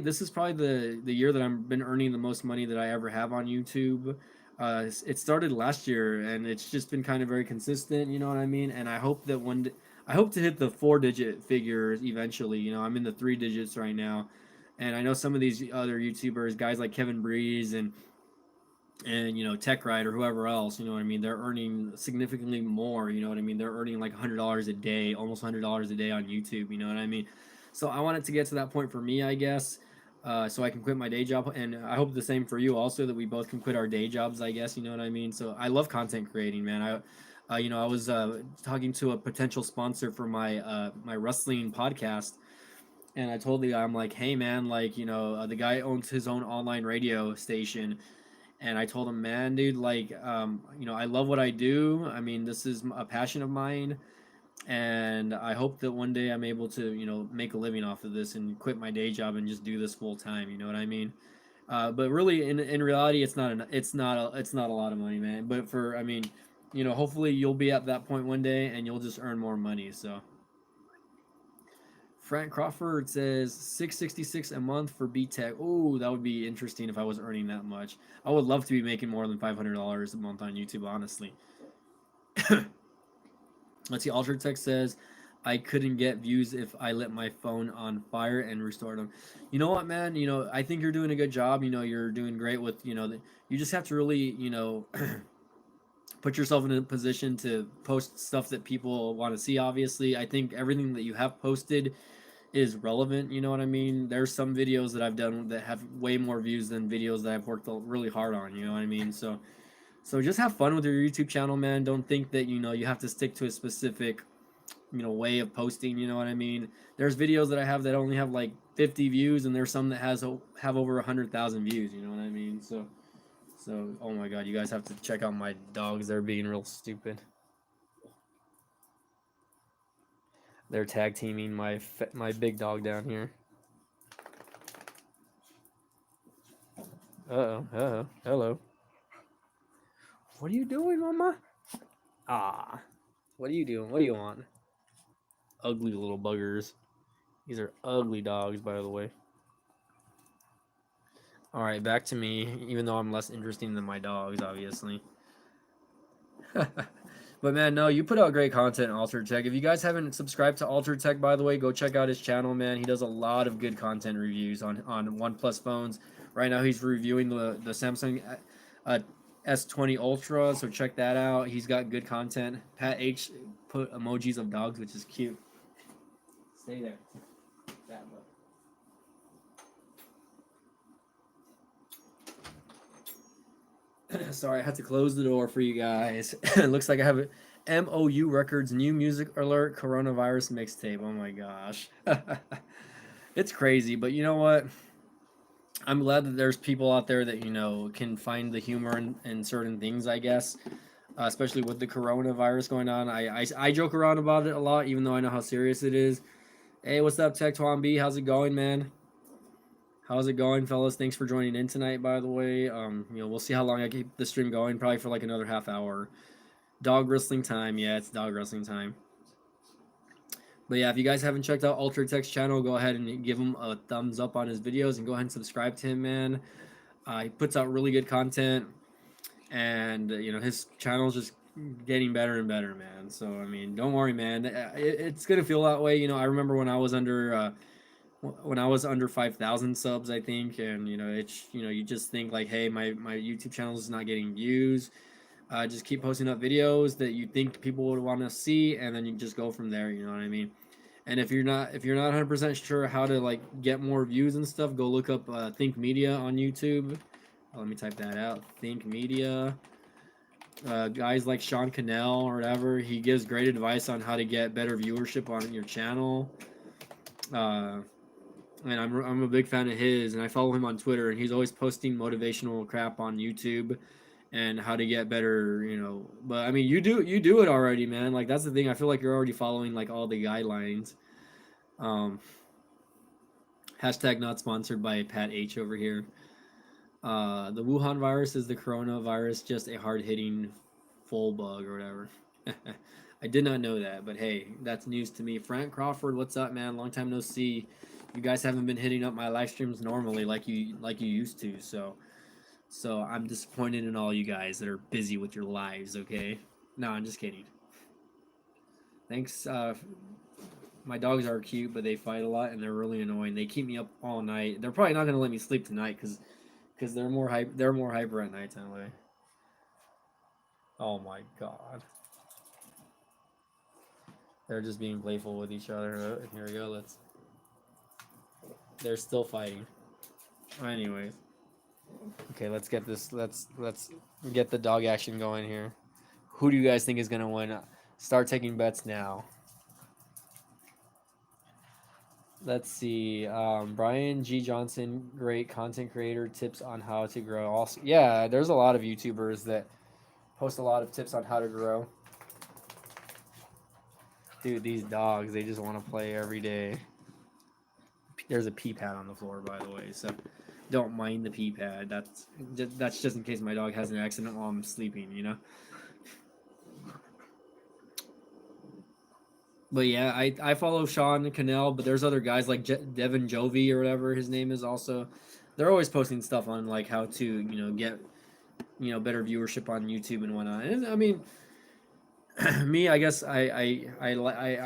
this is probably the year that I've been earning the most money that I ever have on YouTube. It started last year, and it's just been kind of very consistent. You know what I mean? And I hope that I hope to hit the 4-digit figures eventually. I'm in the 3 digits right now, and I know some of these other YouTubers, guys like Kevin Breeze and Tech Ride or whoever else. You know what I mean? They're earning significantly more. You know what I mean? They're earning like $100 a day, almost $100 a day on YouTube. You know what I mean? So I want it to get to that point for me, I guess, so I can quit my day job, and I hope the same for you also, that we both can quit our day jobs, I guess. You know what I mean? So I love content creating, man. I was talking to a potential sponsor for my wrestling podcast, and I told the guy, I'm like, hey man, like the guy owns his own online radio station, and I told him, man, dude, like, I love what I do. I mean, this is a passion of mine, and I hope that one day I'm able to, make a living off of this and quit my day job and just do this full time. You know what I mean? But really, in reality, it's not a lot of money, man. But I mean, hopefully you'll be at that point one day and you'll just earn more money. So. Frank Crawford says 666 a month for BTech. Oh, that would be interesting if I was earning that much. I would love to be making more than $500 a month on YouTube, honestly. Let's see. Altered Tech says I couldn't get views if I lit my phone on fire and restored them. You know what, man? I think you're doing a good job. You're doing great with, you just have to really, put yourself in a position to post stuff that people want to see. Obviously, I think everything that you have posted is relevant. You know what I mean? There's some videos that I've done that have way more views than videos that I've worked really hard on. You know what I mean? So just have fun with your YouTube channel, man. Don't think that you have to stick to a specific way of posting. You know what I mean? There's videos that I have that only have like 50 views, and there's some that have over 100,000 views. You know what I mean? So oh my god, you guys have to check out my dogs. They're being real stupid. They're tag teaming my big dog down here. Uh-oh. Hello. What are you doing, Mama? Ah. What are you doing? What do you want? Ugly little buggers. These are ugly dogs, by the way. Alright, back to me, even though I'm less interesting than my dogs, obviously. But man, no, you put out great content, Altered Tech. If you guys haven't subscribed to Altered Tech, by the way, go check out his channel, man. He does a lot of good content reviews on OnePlus phones. Right now, he's reviewing the Samsung S20 Ultra, so check that out. He's got good content. Pat H put emojis of dogs, which is cute. Stay there. That look. Sorry, I had to close the door for you guys. It looks like I have a MOU Records new music alert coronavirus mixtape. Oh my gosh. It's crazy, but you know what? I'm glad that there's people out there that, can find the humor in certain things, I guess. Especially with the coronavirus going on. I joke around about it a lot, even though I know how serious it is. Hey, what's up, Tech Twan B? How's it going, man? How's it going, fellas? Thanks for joining in tonight, by the way. We'll see how long I keep the stream going. Probably for like another half hour. Dog wrestling time. Yeah, it's dog wrestling time. But yeah, if you guys haven't checked out Ultra Tech's channel, go ahead and give him a thumbs up on his videos and go ahead and subscribe to him, man. He puts out really good content, and his channel is just getting better and better, man. So I mean, don't worry, man. It's gonna feel that way. You know, I remember when I was under 5,000 subs, I think, and it's you just think like, hey, my YouTube channel is not getting views. Just keep posting up videos that you think people would want to see, and then you just go from there. You know what I mean? And if you're not 100% sure how to like get more views and stuff, go look up Think Media on YouTube. Let me type that out. Think Media. Guys like Sean Cannell or whatever, he gives great advice on how to get better viewership on your channel. Uh, and I'm a big fan of his, and I follow him on Twitter, and he's always posting motivational crap on YouTube and how to get better, But I mean, you do it already, man. Like that's the thing. I feel like you're already following like all the guidelines. Um, Hashtag not sponsored by Pat H over here. The Wuhan virus is the coronavirus, just a hard hitting full bug or whatever. I did not know that, but hey, that's news to me. Frank Crawford, what's up, man? Long time no see. You guys haven't been hitting up my live streams normally like you used to, so I'm disappointed in all you guys that are busy with your lives. Okay, no, I'm just kidding. Thanks. My dogs are cute, but they fight a lot and they're really annoying. They keep me up all night. They're probably not gonna let me sleep tonight because they're more hype. They're more hyper at night anyway. Oh my god. They're just being playful with each other. Here we go. They're still fighting. Anyways. Okay, let's get this. Let's get the dog action going here. Who do you guys think is gonna win? Start taking bets now. Let's see. Brian G. Johnson, great content creator. Tips on how to grow. Also, yeah, there's a lot of YouTubers that post a lot of tips on how to grow. Dude, these dogs, they just want to play every day. There's a pee pad on the floor, by the way, so don't mind the pee pad. That's just in case my dog has an accident while I'm sleeping. But yeah, I follow Sean Cannell, but there's other guys like Devin Jovi or whatever his name is also. They're always posting stuff on like how to, get, better viewership on YouTube and whatnot. And I mean, me, I guess I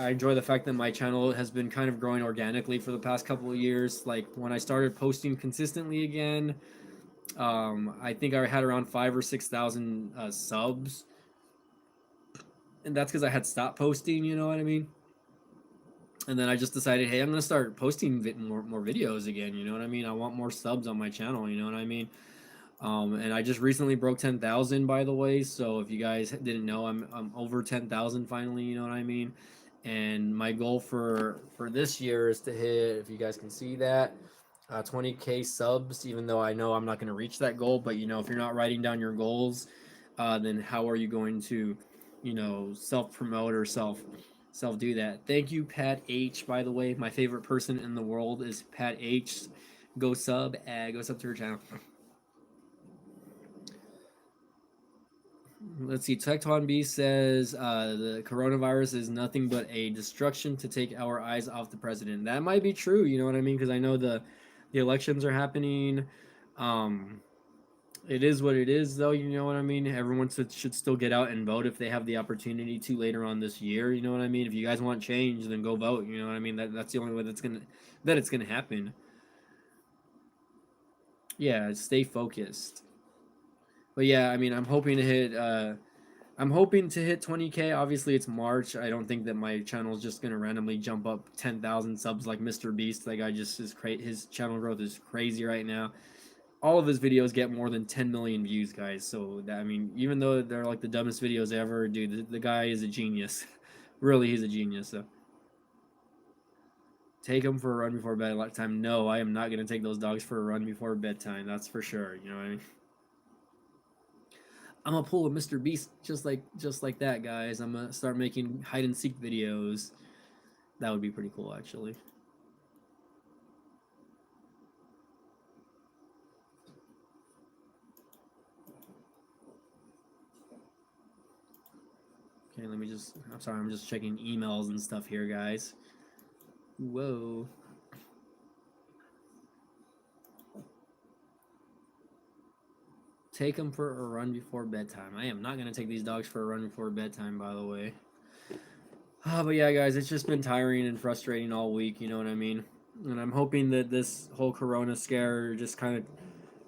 enjoy the fact that my channel has been kind of growing organically for the past couple of years. Like when I started posting consistently again, I think I had around 5 or 6 thousand subs, and that's because I had stopped posting. You know what I mean? And then I just decided, hey, I'm gonna start posting more videos again. You know what I mean? I want more subs on my channel. You know what I mean? And I just recently broke 10,000, by the way. So if you guys didn't know, I'm over 10,000 finally. You know what I mean? And my goal for this year is to hit, if you guys can see that, 20K subs. Even though I know I'm not going to reach that goal, but if you're not writing down your goals, then how are you going to, self promote or self do that? Thank you, Pat H. By the way, my favorite person in the world is Pat H. Go sub to her channel. Let's see. Tecton B says the coronavirus is nothing but a distraction to take our eyes off the president. That might be true. You know what I mean? Because I know the elections are happening. Um, it is what it is, though. You know what I mean? Everyone should still get out and vote if they have the opportunity to later on this year. You know what I mean? If you guys want change, then go vote. You know what I mean? That's the only way that it's gonna happen. Yeah, stay focused. But yeah, I mean, I'm hoping to hit 20K. Obviously, it's March. I don't think that my channel is just gonna randomly jump up 10,000 subs like Mr. Beast. That guy just is his channel growth is crazy right now. All of his videos get more than 10 million views, guys. So I mean, even though they're like the dumbest videos ever, dude, the guy is a genius. Really, he's a genius. So take him for a run before bedtime. No, I am not gonna take those dogs for a run before bedtime. That's for sure. You know what I mean? I'm gonna pull a Mr. Beast just like that, guys. I'm gonna start making hide and seek videos. That would be pretty cool, actually. Okay, let me just. I'm sorry, I'm just checking emails and stuff here, guys. Whoa. Take them for a run before bedtime. I am not going to take these dogs for a run before bedtime, by the way. But yeah, guys, it's just been tiring and frustrating all week, you know what I mean? And I'm hoping that this whole corona scare just kind of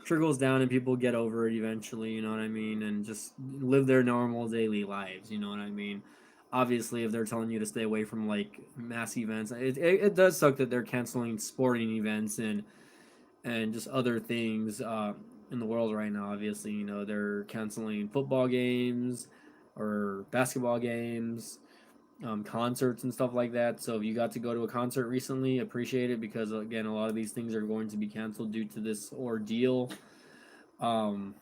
trickles down and people get over it eventually, you know what I mean? And just live their normal daily lives, you know what I mean? Obviously, if they're telling you to stay away from like mass events, it does suck that they're canceling sporting events and just other things in the world right now. Obviously, you know, they're canceling football games or basketball games, concerts and stuff like that. So if you got to go to a concert recently, appreciate it, because again, a lot of these things are going to be canceled due to this ordeal. Um,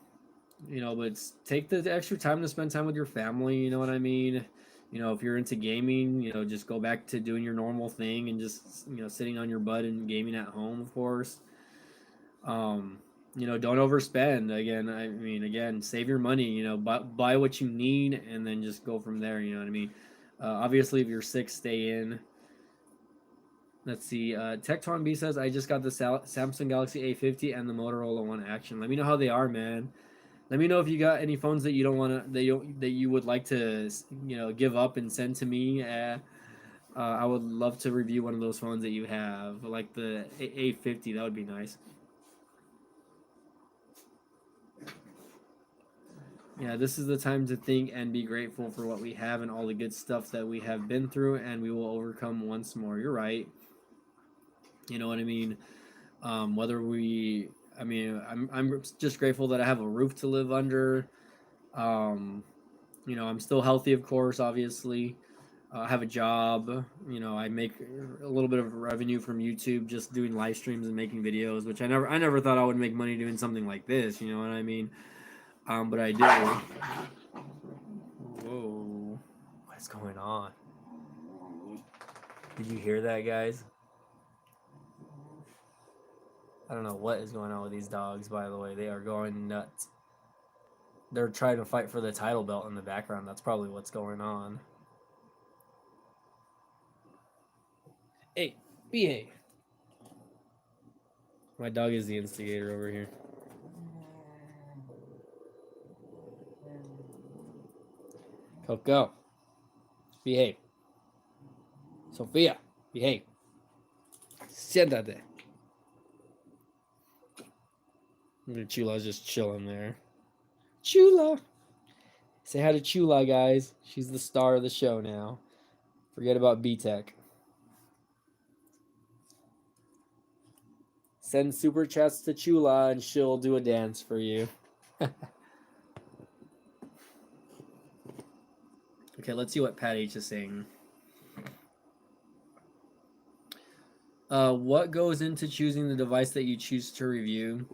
you know, but take the extra time to spend time with your family. You know what I mean? You know, if you're into gaming, you know, just go back to doing your normal thing and just, you know, sitting on your butt and gaming at home, of course. Um, you know, don't overspend. Again, I mean, again, save your money. You know, buy what you need, and then just go from there. You know what I mean? Obviously, if you're sick, stay in. Let's see. Tecton B says, I just got the Samsung Galaxy A50 and the Motorola One Action. Let me know how they are, man. Let me know if you got any phones that you don't want to, that you would like to, you know, give up and send to me. I would love to review one of those phones that you have, like the A50. That would be nice. Yeah, this is the time to think and be grateful for what we have and all the good stuff that we have been through, and we will overcome once more. You're right. You know what I mean? Whether we, I mean, I'm just grateful that I have a roof to live under. Um, you know, I'm still healthy, of course, obviously. I have a job. You know, I make a little bit of revenue from YouTube just doing live streams and making videos, which I never thought I would make money doing something like this. You know what I mean? But I do. Whoa, what is going on? Did you hear that, guys? I don't know what is going on with these dogs, by the way. They are going nuts. They're trying to fight for the title belt in the background. That's probably what's going on. Hey, behave. My dog is the instigator over here. Coco, behave. Sophia, behave. Siéntate. Chula's just chilling there. Chula. Say hi to Chula, guys. She's the star of the show now. Forget about B-Tech. Send super chats to Chula and she'll do a dance for you. Okay, let's see what Pat H is saying. What goes into choosing the device that you choose to review?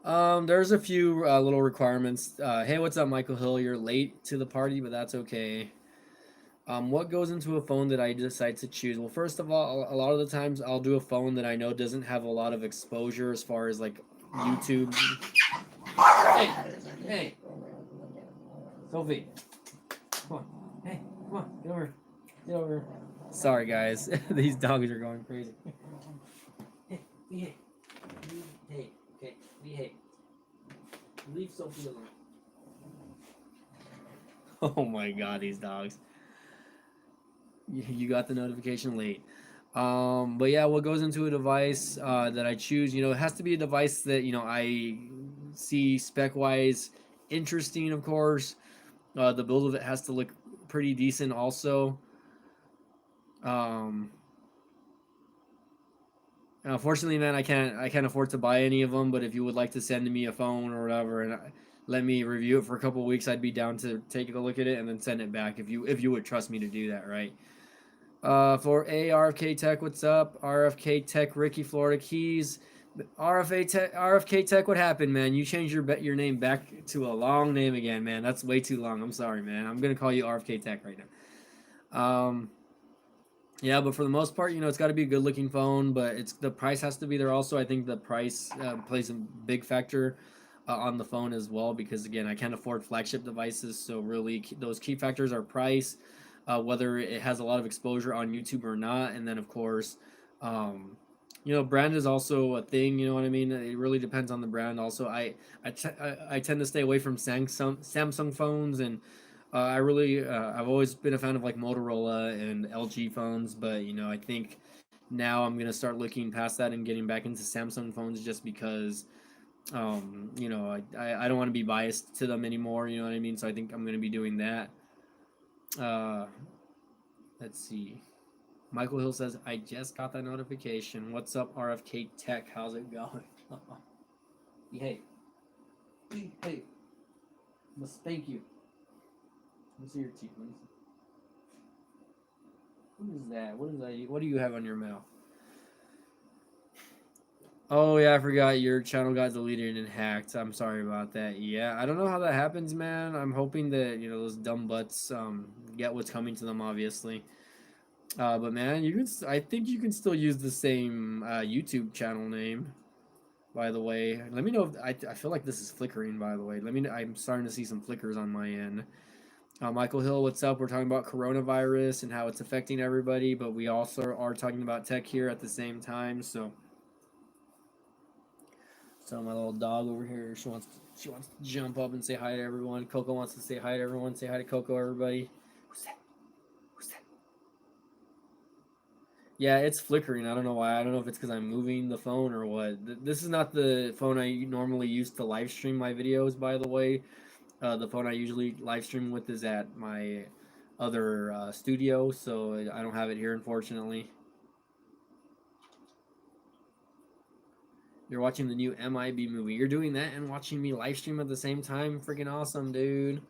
There's a few little requirements. Hey, what's up, Michael Hill? You're late to the party, but that's okay. What goes into a phone that I decide to choose? Well, first of all, a lot of the times I'll do a phone that I know doesn't have a lot of exposure as far as like YouTube. Hey, Sophie, come on. Hey, come on, get over. Sorry, guys, these dogs are going crazy. Hey, behave. Hey, okay, behave. Leave Sophie alone. Oh my God, these dogs. You got the notification late. But yeah, what goes into a device that I choose? You know, it has to be a device that, you know, I see spec wise interesting, of course. The build of it has to look pretty decent, also. Unfortunately, man, I can't afford to buy any of them. But if you would like to send me a phone or whatever, and let me review it for a couple of weeks, I'd be down to take a look at it and then send it back if you would trust me to do that, right? For RFK Tech, what's up? RFK Tech, Ricky, Florida Keys. RFK Tech, what happened, man? You changed your name back to a long name again, man. That's way too long. I'm sorry, man. I'm gonna call you RFK Tech right now. Yeah, but for the most part, you know, it's got to be a good-looking phone, but the price has to be there also. I think the price plays a big factor on the phone as well, because again, I can't afford flagship devices, so really those key factors are price, whether it has a lot of exposure on YouTube or not, and then of course, You know, brand is also a thing. You know what I mean? It really depends on the brand. Also, I tend to stay away from Samsung phones, and I've always been a fan of like Motorola and LG phones. But you know, I think now I'm gonna start looking past that and getting back into Samsung phones just because you know, I don't want to be biased to them anymore. You know what I mean? So I think I'm gonna be doing that. Uh, let's see. Michael Hill says, I just got that notification. What's up, RFK Tech? How's it going? Hey, hey, I'm gonna spank you. Let me see your teeth. Let me see. What is that? What is that? What do you have on your mouth? Oh yeah, I forgot your channel got deleted and hacked. I'm sorry about that. Yeah, I don't know how that happens, man. I'm hoping that you know those dumb butts get what's coming to them, obviously. But man, you can. I think you can still use the same YouTube channel name. By the way, let me know if I feel like this is flickering. By the way, let me. I'm starting to see some flickers on my end. Michael Hill, what's up? We're talking about coronavirus and how it's affecting everybody, but we also are talking about tech here at the same time. So my little dog over here, she wants to jump up and say hi to everyone. Coco wants to say hi to everyone. Say hi to Coco, everybody. Who's that? Who's that? Yeah, it's flickering. I don't know why. I don't know if it's because I'm moving the phone or what. This is not the phone I normally use to live stream my videos, by the way. The phone I usually live stream with is at my other studio, so I don't have it here, unfortunately. You're watching the new MIB movie. You're doing that and watching me live stream at the same time. Freaking awesome, dude.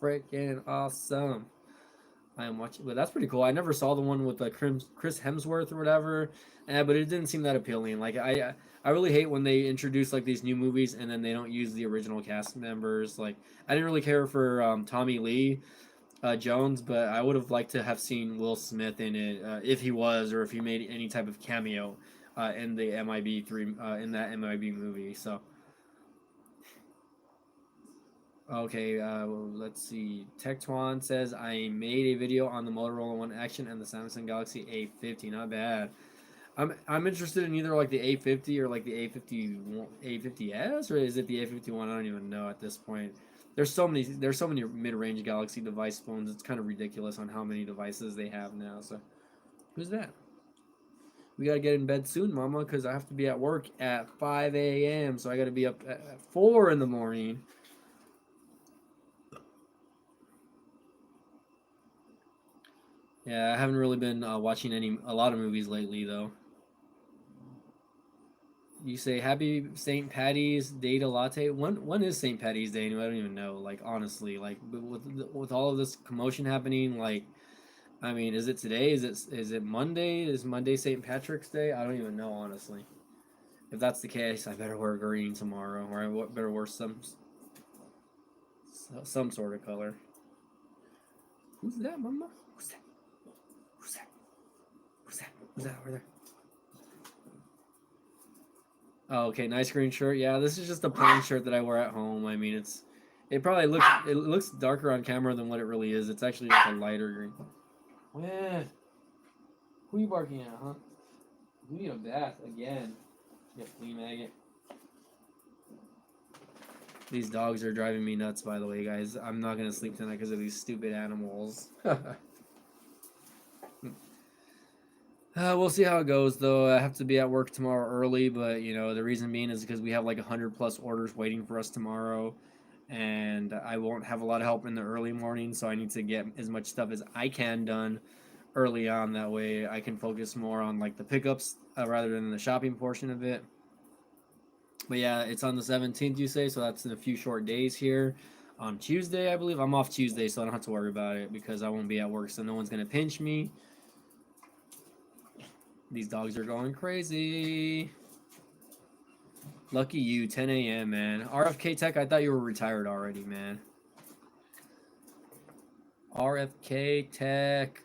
Freaking awesome. I am watching, but that's pretty cool. I never saw the one with Chris Hemsworth or whatever, but it didn't seem that appealing. Like I really hate when they introduce like these new movies and then they don't use the original cast members. Like I didn't really care for Tommy Lee Jones, but I would have liked to have seen Will Smith in it if he was or if he made any type of cameo in the MIB 3 in that MIB movie. So okay, well, let's see. Tectwan says I made a video on the Motorola One Action and the Samsung Galaxy A50. Not bad. I'm interested in either like the A50 or like the A50s, or is it the A51? I don't even know at this point. There's so many mid-range Galaxy device phones. It's kind of ridiculous on how many devices they have now. So who's that? We gotta get in bed soon, Mama, because I have to be at work at 5 a.m. So I gotta be up at 4 in the morning. Yeah, I haven't really been watching a lot of movies lately, though. You say Happy St. Patty's Day to Latte. When is St. Patty's Day? Anyway, I don't even know. Like honestly, like with all of this commotion happening, like I mean, is it today? Is it Monday? Is Monday St. Patrick's Day? I don't even know honestly. If that's the case, I better wear green tomorrow, or I better wear some sort of color. Who's that, Mama? Who's that? Who's that? Who's that? Who's that over there? Oh, okay, nice green shirt. Yeah, this is just a plain shirt that I wear at home. I mean, it looks darker on camera than what it really is. It's actually like a lighter green. When? Who you barking at, huh? You need a bath again. You flea maggot. These dogs are driving me nuts, by the way, guys. I'm not gonna sleep tonight because of these stupid animals. We'll see how it goes, though. I have to be at work tomorrow early, but you know the reason being is because we have like 100+ orders waiting for us tomorrow, and I won't have a lot of help in the early morning, so I need to get as much stuff as I can done early on. That way, I can focus more on like the pickups rather than the shopping portion of it. But yeah, it's on the 17th, you say, so that's in a few short days here. On Tuesday, I believe I'm off Tuesday, so I don't have to worry about it because I won't be at work, so no one's gonna pinch me. These dogs are going crazy. Lucky you, 10 a.m., man. RFK Tech, I thought you were retired already, man. RFK Tech.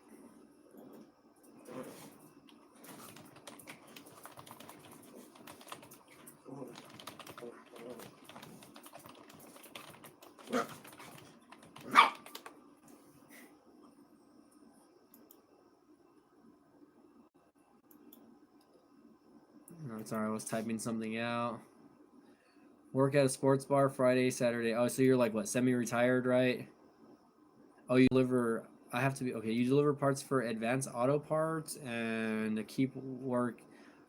Sorry, I was typing something out. Work at a sports bar Friday, Saturday. Oh, so you're like what, semi-retired, right? Oh, you deliver. I have to be okay. You deliver parts for Advanced Auto Parts and keep work.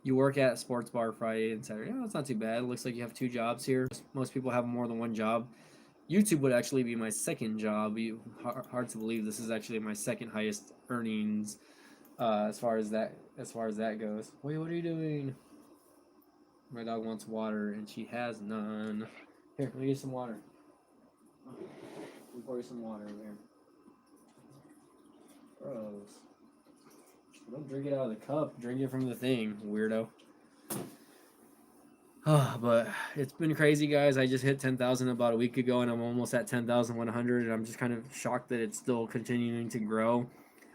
You work at a sports bar Friday and Saturday. Yeah, that's not too bad. It looks like you have two jobs here. Most people have more than one job. YouTube would actually be my second job. Hard to believe this is actually my second highest earnings as far as that goes. Wait, what are you doing? My dog wants water and she has none. Here, let me get some water. Let me pour you some water there. Gross. Don't drink it out of the cup. Drink it from the thing, weirdo. But it's been crazy, guys. I just hit 10,000 about a week ago, and I'm almost at 10,100, and I'm just kind of shocked that it's still continuing to grow.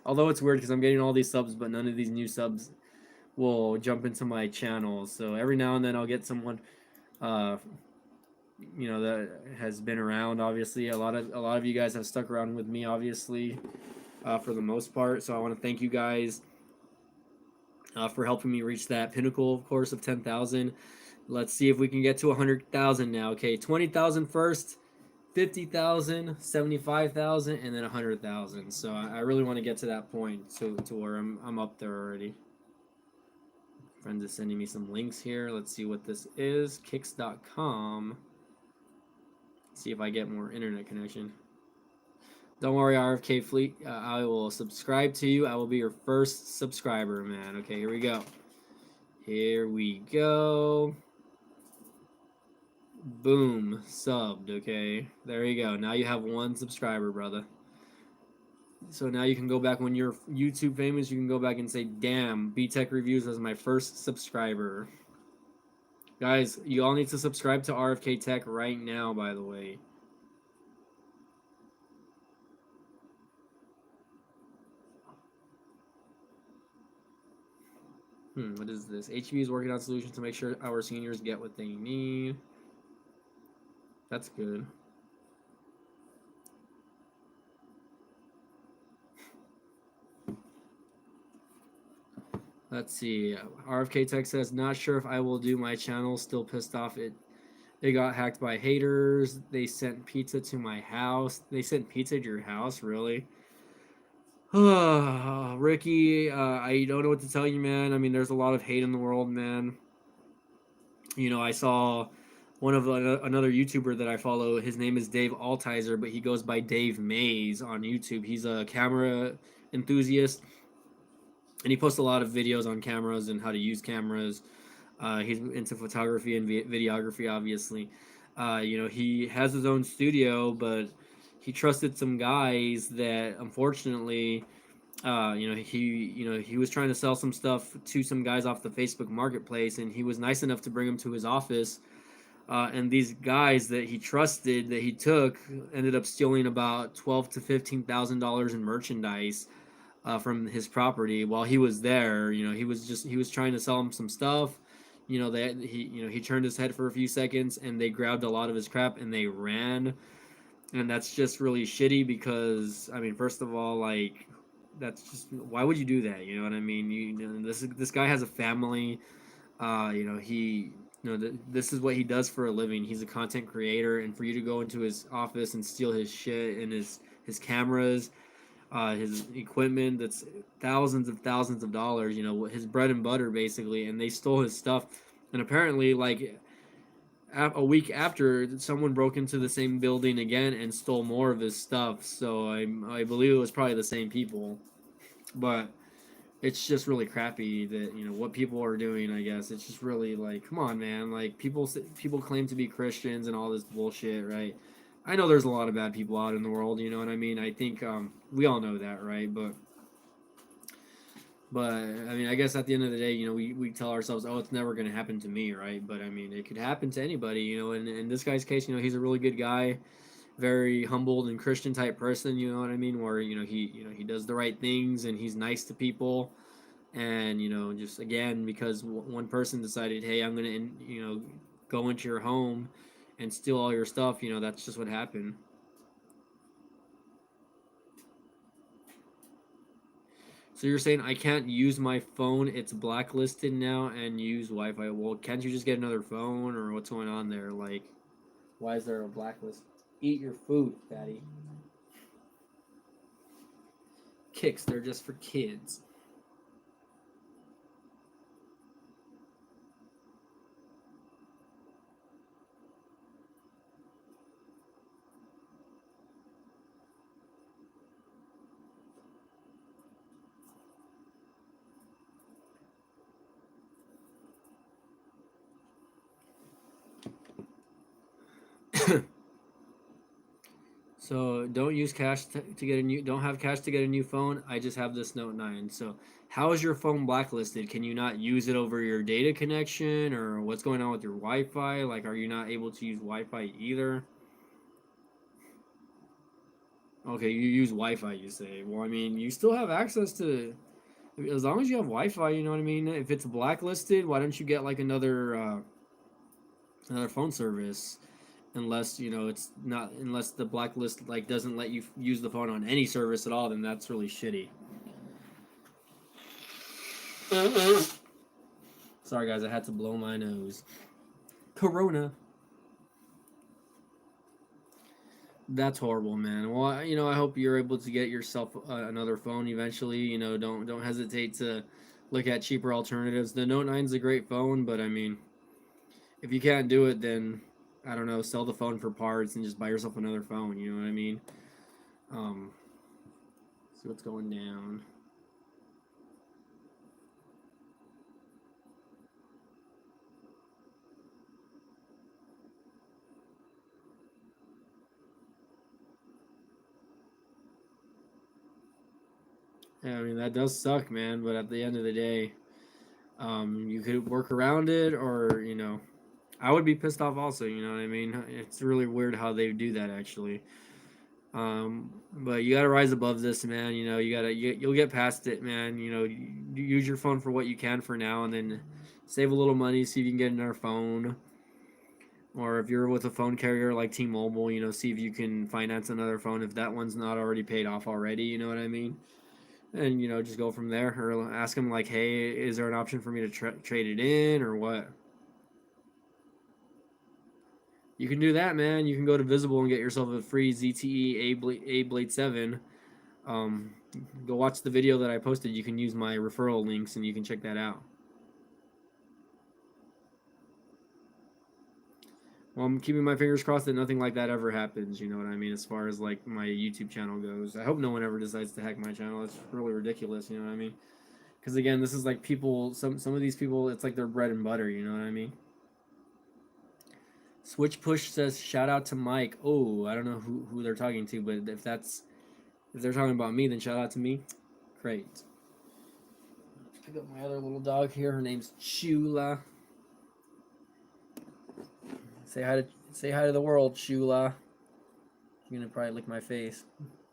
Although it's weird because I'm getting all these subs, but none of these new subs will jump into my channel. So every now and then I'll get someone, uh, that has been around. Obviously, a lot of you guys have stuck around with me, obviously, for the most part. So I want to thank you guys for helping me reach that pinnacle, of course, of 10,000. Let's see if we can get to 100,000 now. Okay, 20,000 first, 50,000, 75,000, and then 100,000. So I really want to get to that point to where I'm up there already. Friends is sending me some links here. Let's see what this is. Kicks.com. See if I get more internet connection. Don't worry, RFK Fleet. I will subscribe to you. I will be your first subscriber, man. Okay, here we go. Here we go. Boom. Subbed, okay? There you go. Now you have one subscriber, brother. So now you can go back when you're YouTube famous. You can go back and say, damn, B-Tech Reviews was my first subscriber. Guys, you all need to subscribe to RFK Tech right now, by the way. What is this? HB is working on solutions to make sure our seniors get what they need. That's good. Let's see. RFK Tech says, not sure if I will do my channel. Still pissed off. It got hacked by haters. They sent pizza to my house. They sent pizza to your house? Really? Ricky, I don't know what to tell you, man. I mean, there's a lot of hate in the world, man. I saw another YouTuber that I follow. His name is Dave Altizer, but he goes by Dave Mays on YouTube. He's a camera enthusiast, and he posts a lot of videos on cameras and how to use cameras. He's into photography and videography, obviously. He has his own studio, but he trusted some guys that, unfortunately, he was trying to sell some stuff to some guys off the Facebook Marketplace, and he was nice enough to bring them to his office. And these guys that he trusted, that he took, ended up stealing about $12,000 to $15,000 in merchandise from his property while he was there. He was trying to sell him some stuff. He turned his head for a few seconds, and they grabbed a lot of his crap and they ran. And that's just really shitty because, I mean, first of all, like, that's just, why would you do that? You know what I mean? This guy has a family. This is what he does for a living. He's a content creator, and for you to go into his office and steal his shit and his cameras, his equipment that's thousands of dollars, his bread and butter basically, and they stole his stuff. And apparently, like, a week after, someone broke into the same building again and stole more of his stuff. So I believe it was probably the same people, but it's just really crappy that what people are doing. I guess it's just really like, come on, man. Like, people claim to be Christians and all this bullshit, right? I know there's a lot of bad people out in the world. You know what I mean? I think we all know that, right? But I mean, I guess at the end of the day, we tell ourselves, oh, it's never going to happen to me, right? But I mean, it could happen to anybody, And in this guy's case, he's a really good guy, very humbled and Christian type person. You know what I mean? Where he does the right things and he's nice to people. And just again, because one person decided, hey, I'm going to go into your home and steal all your stuff. That's just what happened. So you're saying I can't use my phone? It's blacklisted now and use Wi-Fi. Well, can't you just get another phone, or what's going on there? Like, why is there a blacklist? Eat your food, fatty. Kicks, they're just for kids. So don't use cash to get a new. Don't have cash to get a new phone. I just have this Note 9. So how is your phone blacklisted? Can you not use it over your data connection, or what's going on with your Wi-Fi? Like, are you not able to use Wi-Fi either? Okay, you use Wi-Fi. You say. Well, I mean, you still have access to. As long as you have Wi-Fi, you know what I mean. If it's blacklisted, why don't you get like another phone service? Unless it's not, unless the blacklist like doesn't let you use the phone on any service at all, then that's really shitty. Sorry guys, I had to blow my nose. Corona. That's horrible, man. Well, I hope you're able to get yourself another phone eventually. Don't hesitate to look at cheaper alternatives. The Note 9 is a great phone, but I mean, if you can't do it, then I don't know, sell the phone for parts and just buy yourself another phone. You know what I mean? Um, see what's going down. Yeah, I mean that does suck, man. But at the end of the day, you could work around it, or I would be pissed off also. You know what I mean? It's really weird how they do that, actually. But you gotta rise above this, man. You'll get past it, man. Use your phone for what you can for now, and then save a little money, see if you can get another phone. Or if you're with a phone carrier like T-Mobile, see if you can finance another phone if that one's not already paid off already. You know what I mean? And just go from there, or ask them like, hey, is there an option for me to trade it in, or what? You can do that, man. You can go to Visible and get yourself a free ZTE A Blade 7. um, Go watch the video that I posted. You can use my referral links and you can check that out. Well, I'm keeping my fingers crossed that nothing like that ever happens. You know what I mean? As far as like my YouTube channel goes, I hope no one ever decides to hack my channel. It's really ridiculous. You know what I mean? Because again, this is like people. Some of these people, it's like their bread and butter. You know what I mean? Switch Push says shout out to Mike. Oh, I don't know who they're talking to, but if they're talking about me, then shout out to me. Great. Pick up my other little dog here. Her name's Chula. Say hi to the world, Chula. You're gonna probably lick my face.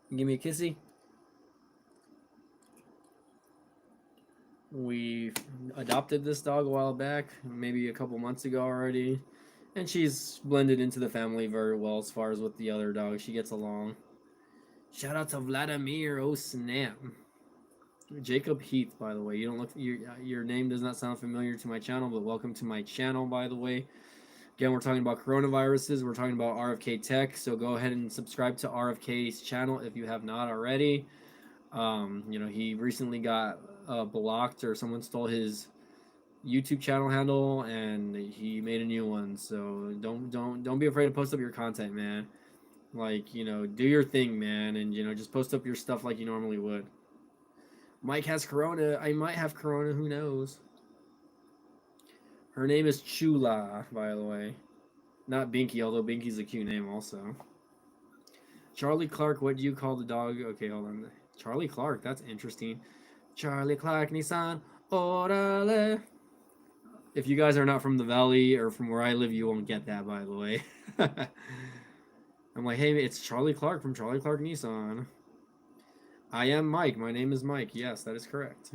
You give me a kissy. We adopted this dog a while back, maybe a couple months ago already, and she's blended into the family very well as far as with the other dogs. She gets along. Shout out to Vladimir. Oh snap. Jacob Heath, by the way. You don't look your name does not sound familiar to my channel, but welcome to my channel, by the way. Again, we're talking about coronaviruses. We're talking about RFK Tech. So go ahead and subscribe to RFK's channel if you have not already. He recently got blocked, or someone stole his YouTube channel handle, and he made a new one. So don't be afraid to post up your content, man. Like, do your thing, man, and just post up your stuff like you normally would. Mike has corona. I might have corona. Who knows? Her name is Chula, by the way. Not Binky, although Binky's a cute name also. Charlie Clark, what do you call the dog? Okay, hold on. Charlie Clark, that's interesting. Charlie Clark, Nissan, orale. If you guys are not from the valley or from where I live, you won't get that, by the way. I'm like, hey, it's Charlie Clark from Charlie Clark Nissan. I am Mike. My name is Mike. Yes, that is correct.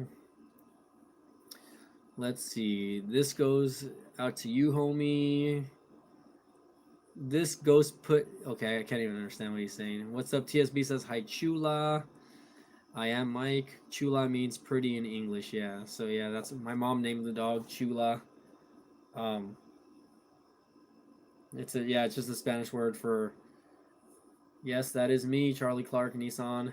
Let's see. This goes out to you, homie. This ghost put... Okay, I can't even understand what he's saying. What's up, TSB says, hi, Chula. I am Mike. Chula means pretty in English. Yeah. So yeah, that's my mom named the dog Chula. Um, it's just a Spanish word for yes, that is me, Charlie Clark Nissan.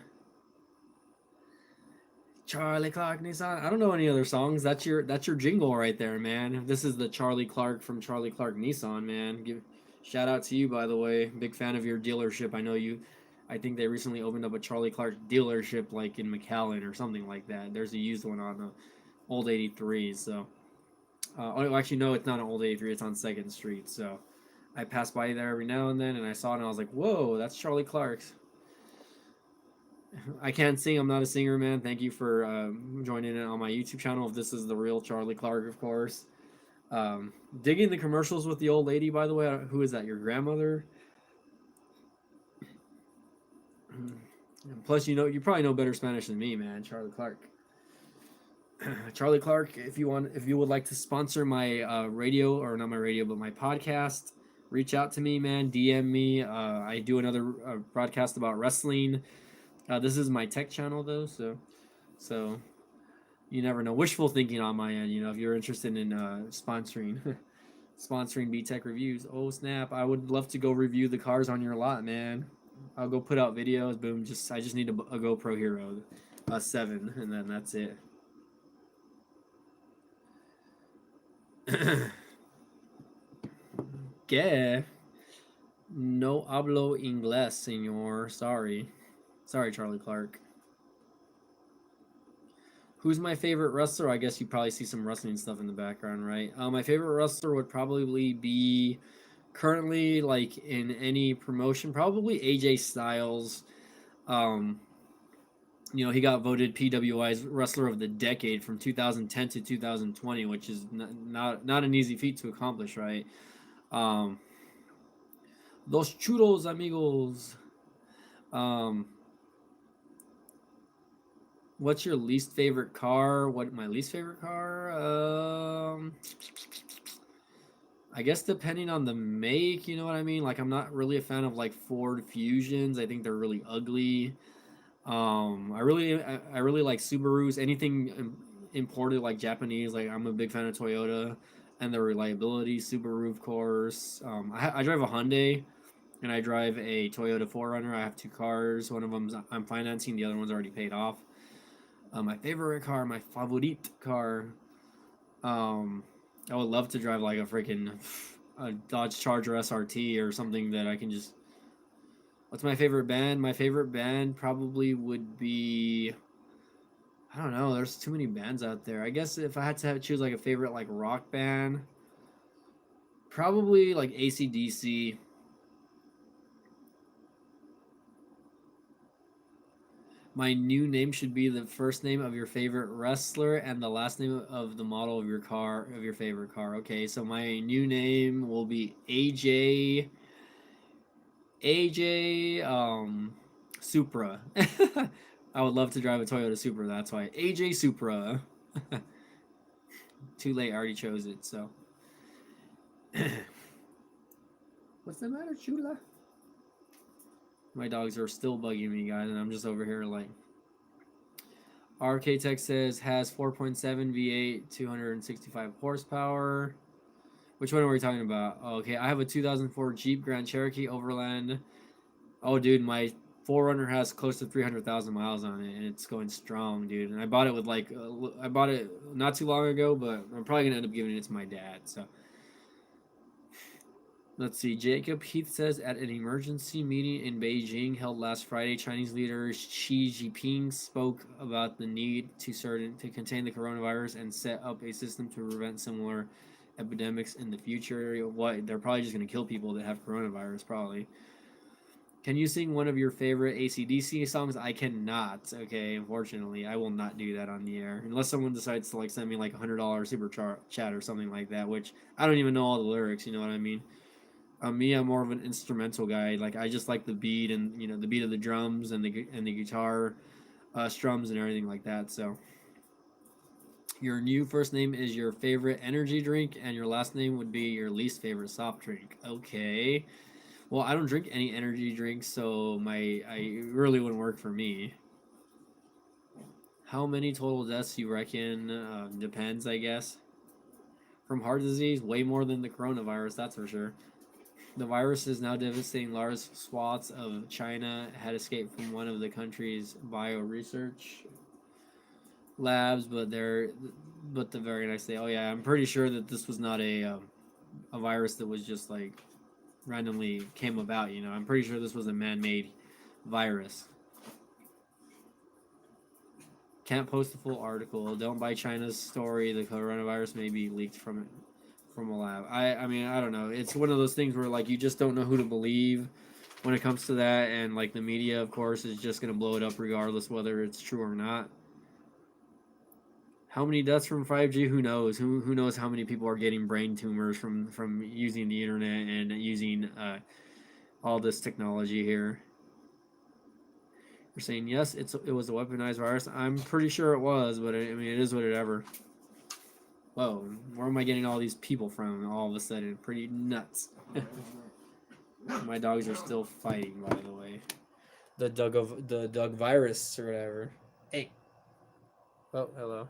Charlie Clark Nissan. I don't know any other songs. That's your jingle right there, man. This is the Charlie Clark from Charlie Clark Nissan, man. Shout out to you, by the way. Big fan of your dealership. I know you. I think they recently opened up a Charlie Clark dealership like in McAllen or something like that. There's a used one on the old 83. So, oh, actually, no, it's not an old 83. It's on Second Street. So, I pass by there every now and then, and I saw it, and I was like, "Whoa, that's Charlie Clark's." I can't sing. I'm not a singer, man. Thank you for joining in on my YouTube channel. If this is the real Charlie Clark, of course. Um, Digging the commercials with the old lady, by the way. Who is that? Your grandmother? Plus, you probably know better Spanish than me, man. Charlie Clark. Charlie Clark. If you would like to sponsor my radio, or not my radio, but my podcast, reach out to me, man. DM me. I do another broadcast about wrestling. This is my tech channel, though, so you never know. Wishful thinking on my end. If you're interested in sponsoring B Tech reviews. Oh snap! I would love to go review the cars on your lot, man. I'll go put out videos. Boom. I just need a GoPro Hero, a 7, and then that's it. Que no hablo inglés, señor. Sorry, Charlie Clark. Who's my favorite wrestler? I guess you probably see some wrestling stuff in the background, right? My favorite wrestler would probably be currently, like in any promotion, probably AJ Styles. Um, he got voted PWI's Wrestler of the Decade from 2010 to 2020, which is not an easy feat to accomplish, right? Um, Los churros, amigos. Um, what's your least favorite car? What my least favorite car? I guess depending on the make, you know what I mean? Like I'm not really a fan of like Ford Fusions. I think they're really ugly. I really like Subarus. Anything imported like Japanese. Like I'm a big fan of Toyota and their reliability. Subaru, of course. I drive a Hyundai and I drive a Toyota 4Runner. I have two cars. One of them's I'm financing. The other one's already paid off. My favorite car, my favorite car. Um, I would love to drive like a freaking a Dodge Charger SRT or something that I can just. What's my favorite band? My favorite band probably would be. I don't know. There's too many bands out there. I guess if I had to choose like a favorite like rock band, probably like AC/DC. My new name should be the first name of your favorite wrestler and the last name of the model of your favorite car. Okay, so my new name will be AJ Supra. I would love to drive a Toyota Supra. That's why AJ Supra. Too late. I already chose it. So, what's the matter, Chula? My dogs are still bugging me, guys, and I'm just over here like. RK Tech says has 4.7 V8, 265 horsepower. Which one are we talking about? Oh, okay, I have a 2004 Jeep Grand Cherokee Overland. Oh, dude, my 4Runner has close to 300,000 miles on it, and it's going strong, dude. And I bought it with I bought it not too long ago, but I'm probably gonna end up giving it to my dad. So let's see. Jacob Heath says at an emergency meeting in Beijing held last Friday, Chinese leader Xi Jinping spoke about the need to contain the coronavirus and set up a system to prevent similar epidemics in the future. What they're probably just gonna kill people that have coronavirus, probably. Can you sing one of your favorite AC/DC songs? I cannot. Okay, unfortunately, I will not do that on the air unless someone decides to like send me like $100 chat or something like that. Which I don't even know all the lyrics. You know what I mean? Me, I'm more of an instrumental guy. Like I just like the beat and the beat of the drums and the guitar, strums and everything like that. So your new first name is your favorite energy drink, and your last name would be your least favorite soft drink. Okay. Well, I don't drink any energy drinks, so I really wouldn't work for me. How many total deaths you reckon? Depends, I guess. From heart disease, way more than the coronavirus, that's for sure. The virus is now devastating large swaths of China. Had escaped from one of the country's bio research labs, but the very next day, oh yeah, I'm pretty sure that this was not a virus that was just like randomly came about. You know, I'm pretty sure this was a man-made virus. Can't post a full article. Don't buy China's story. The coronavirus may be leaked from a lab. I mean, I don't know. It's one of those things where like you just don't know who to believe when it comes to that, and like the media, of course, is just gonna blow it up regardless whether it's true or not. How many deaths from 5G? Who knows? Who knows how many people are getting brain tumors from using the internet and using all this technology here? We're saying yes, it was a weaponized virus. I'm pretty sure it was, but I mean it is whatever. Whoa, where am I getting all these people from all of a sudden? Pretty nuts. My dogs are still fighting, by the way. The Doug virus or whatever. Hey. Oh, hello.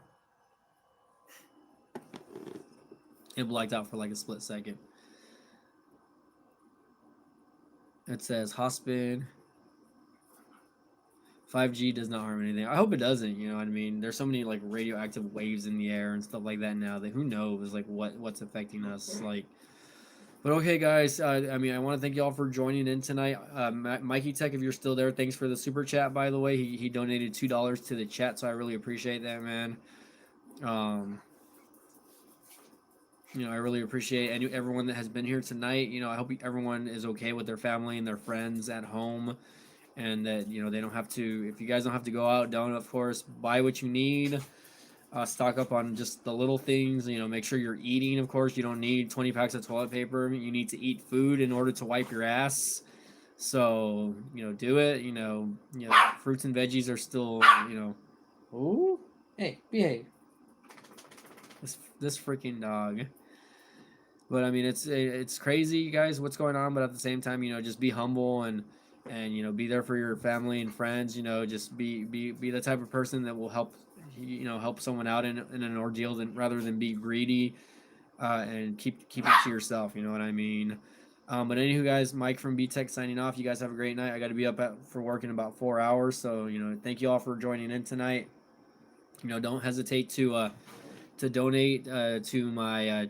It blacked out for like a split second. It says Hospin. 5G does not harm anything. I hope it doesn't. You know what I mean? There's so many like radioactive waves in the air and stuff like that now that who knows like what's affecting us like. But okay, guys. I mean, I want to thank y'all for joining in tonight. Mikey Tech, if you're still there, thanks for the super chat. By the way, he donated $2 to the chat, so I really appreciate that, man. You know, I really appreciate everyone that has been here tonight. You know, I hope everyone is okay with their family and their friends at home, and that you know they don't have to. If you guys don't have to go out, don't of course buy what you need. Stock up on just the little things. You know, make sure you're eating. Of course, you don't need 20 packs of toilet paper. You need to eat food in order to wipe your ass. So you know, do it. You know, fruits and veggies are still. You know, ooh, hey, behave. This freaking dog. But I mean, it's crazy, guys, what's going on. But at the same time, you know, just be humble and you know, be there for your family and friends. You know, just be the type of person that will help, you know, help someone out in an ordeal rather than be greedy and keep it to yourself. You know what I mean? But anywho, guys, Mike from B-Tech signing off. You guys have a great night. I got to be up for work in about 4 hours, so you know, thank you all for joining in tonight. You know, don't hesitate to donate to my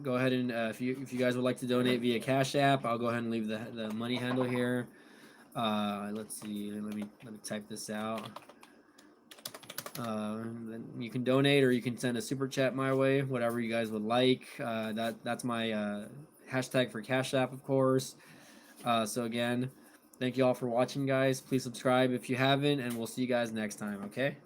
go ahead and if you guys would like to donate via Cash App, I'll go ahead and leave the money handle here. Let's see, let me type this out. Then you can donate or you can send a super chat my way, whatever you guys would like. That's my hashtag for Cash App, of course. So again, thank you all for watching, guys. Please subscribe if you haven't, and we'll see you guys next time. Okay.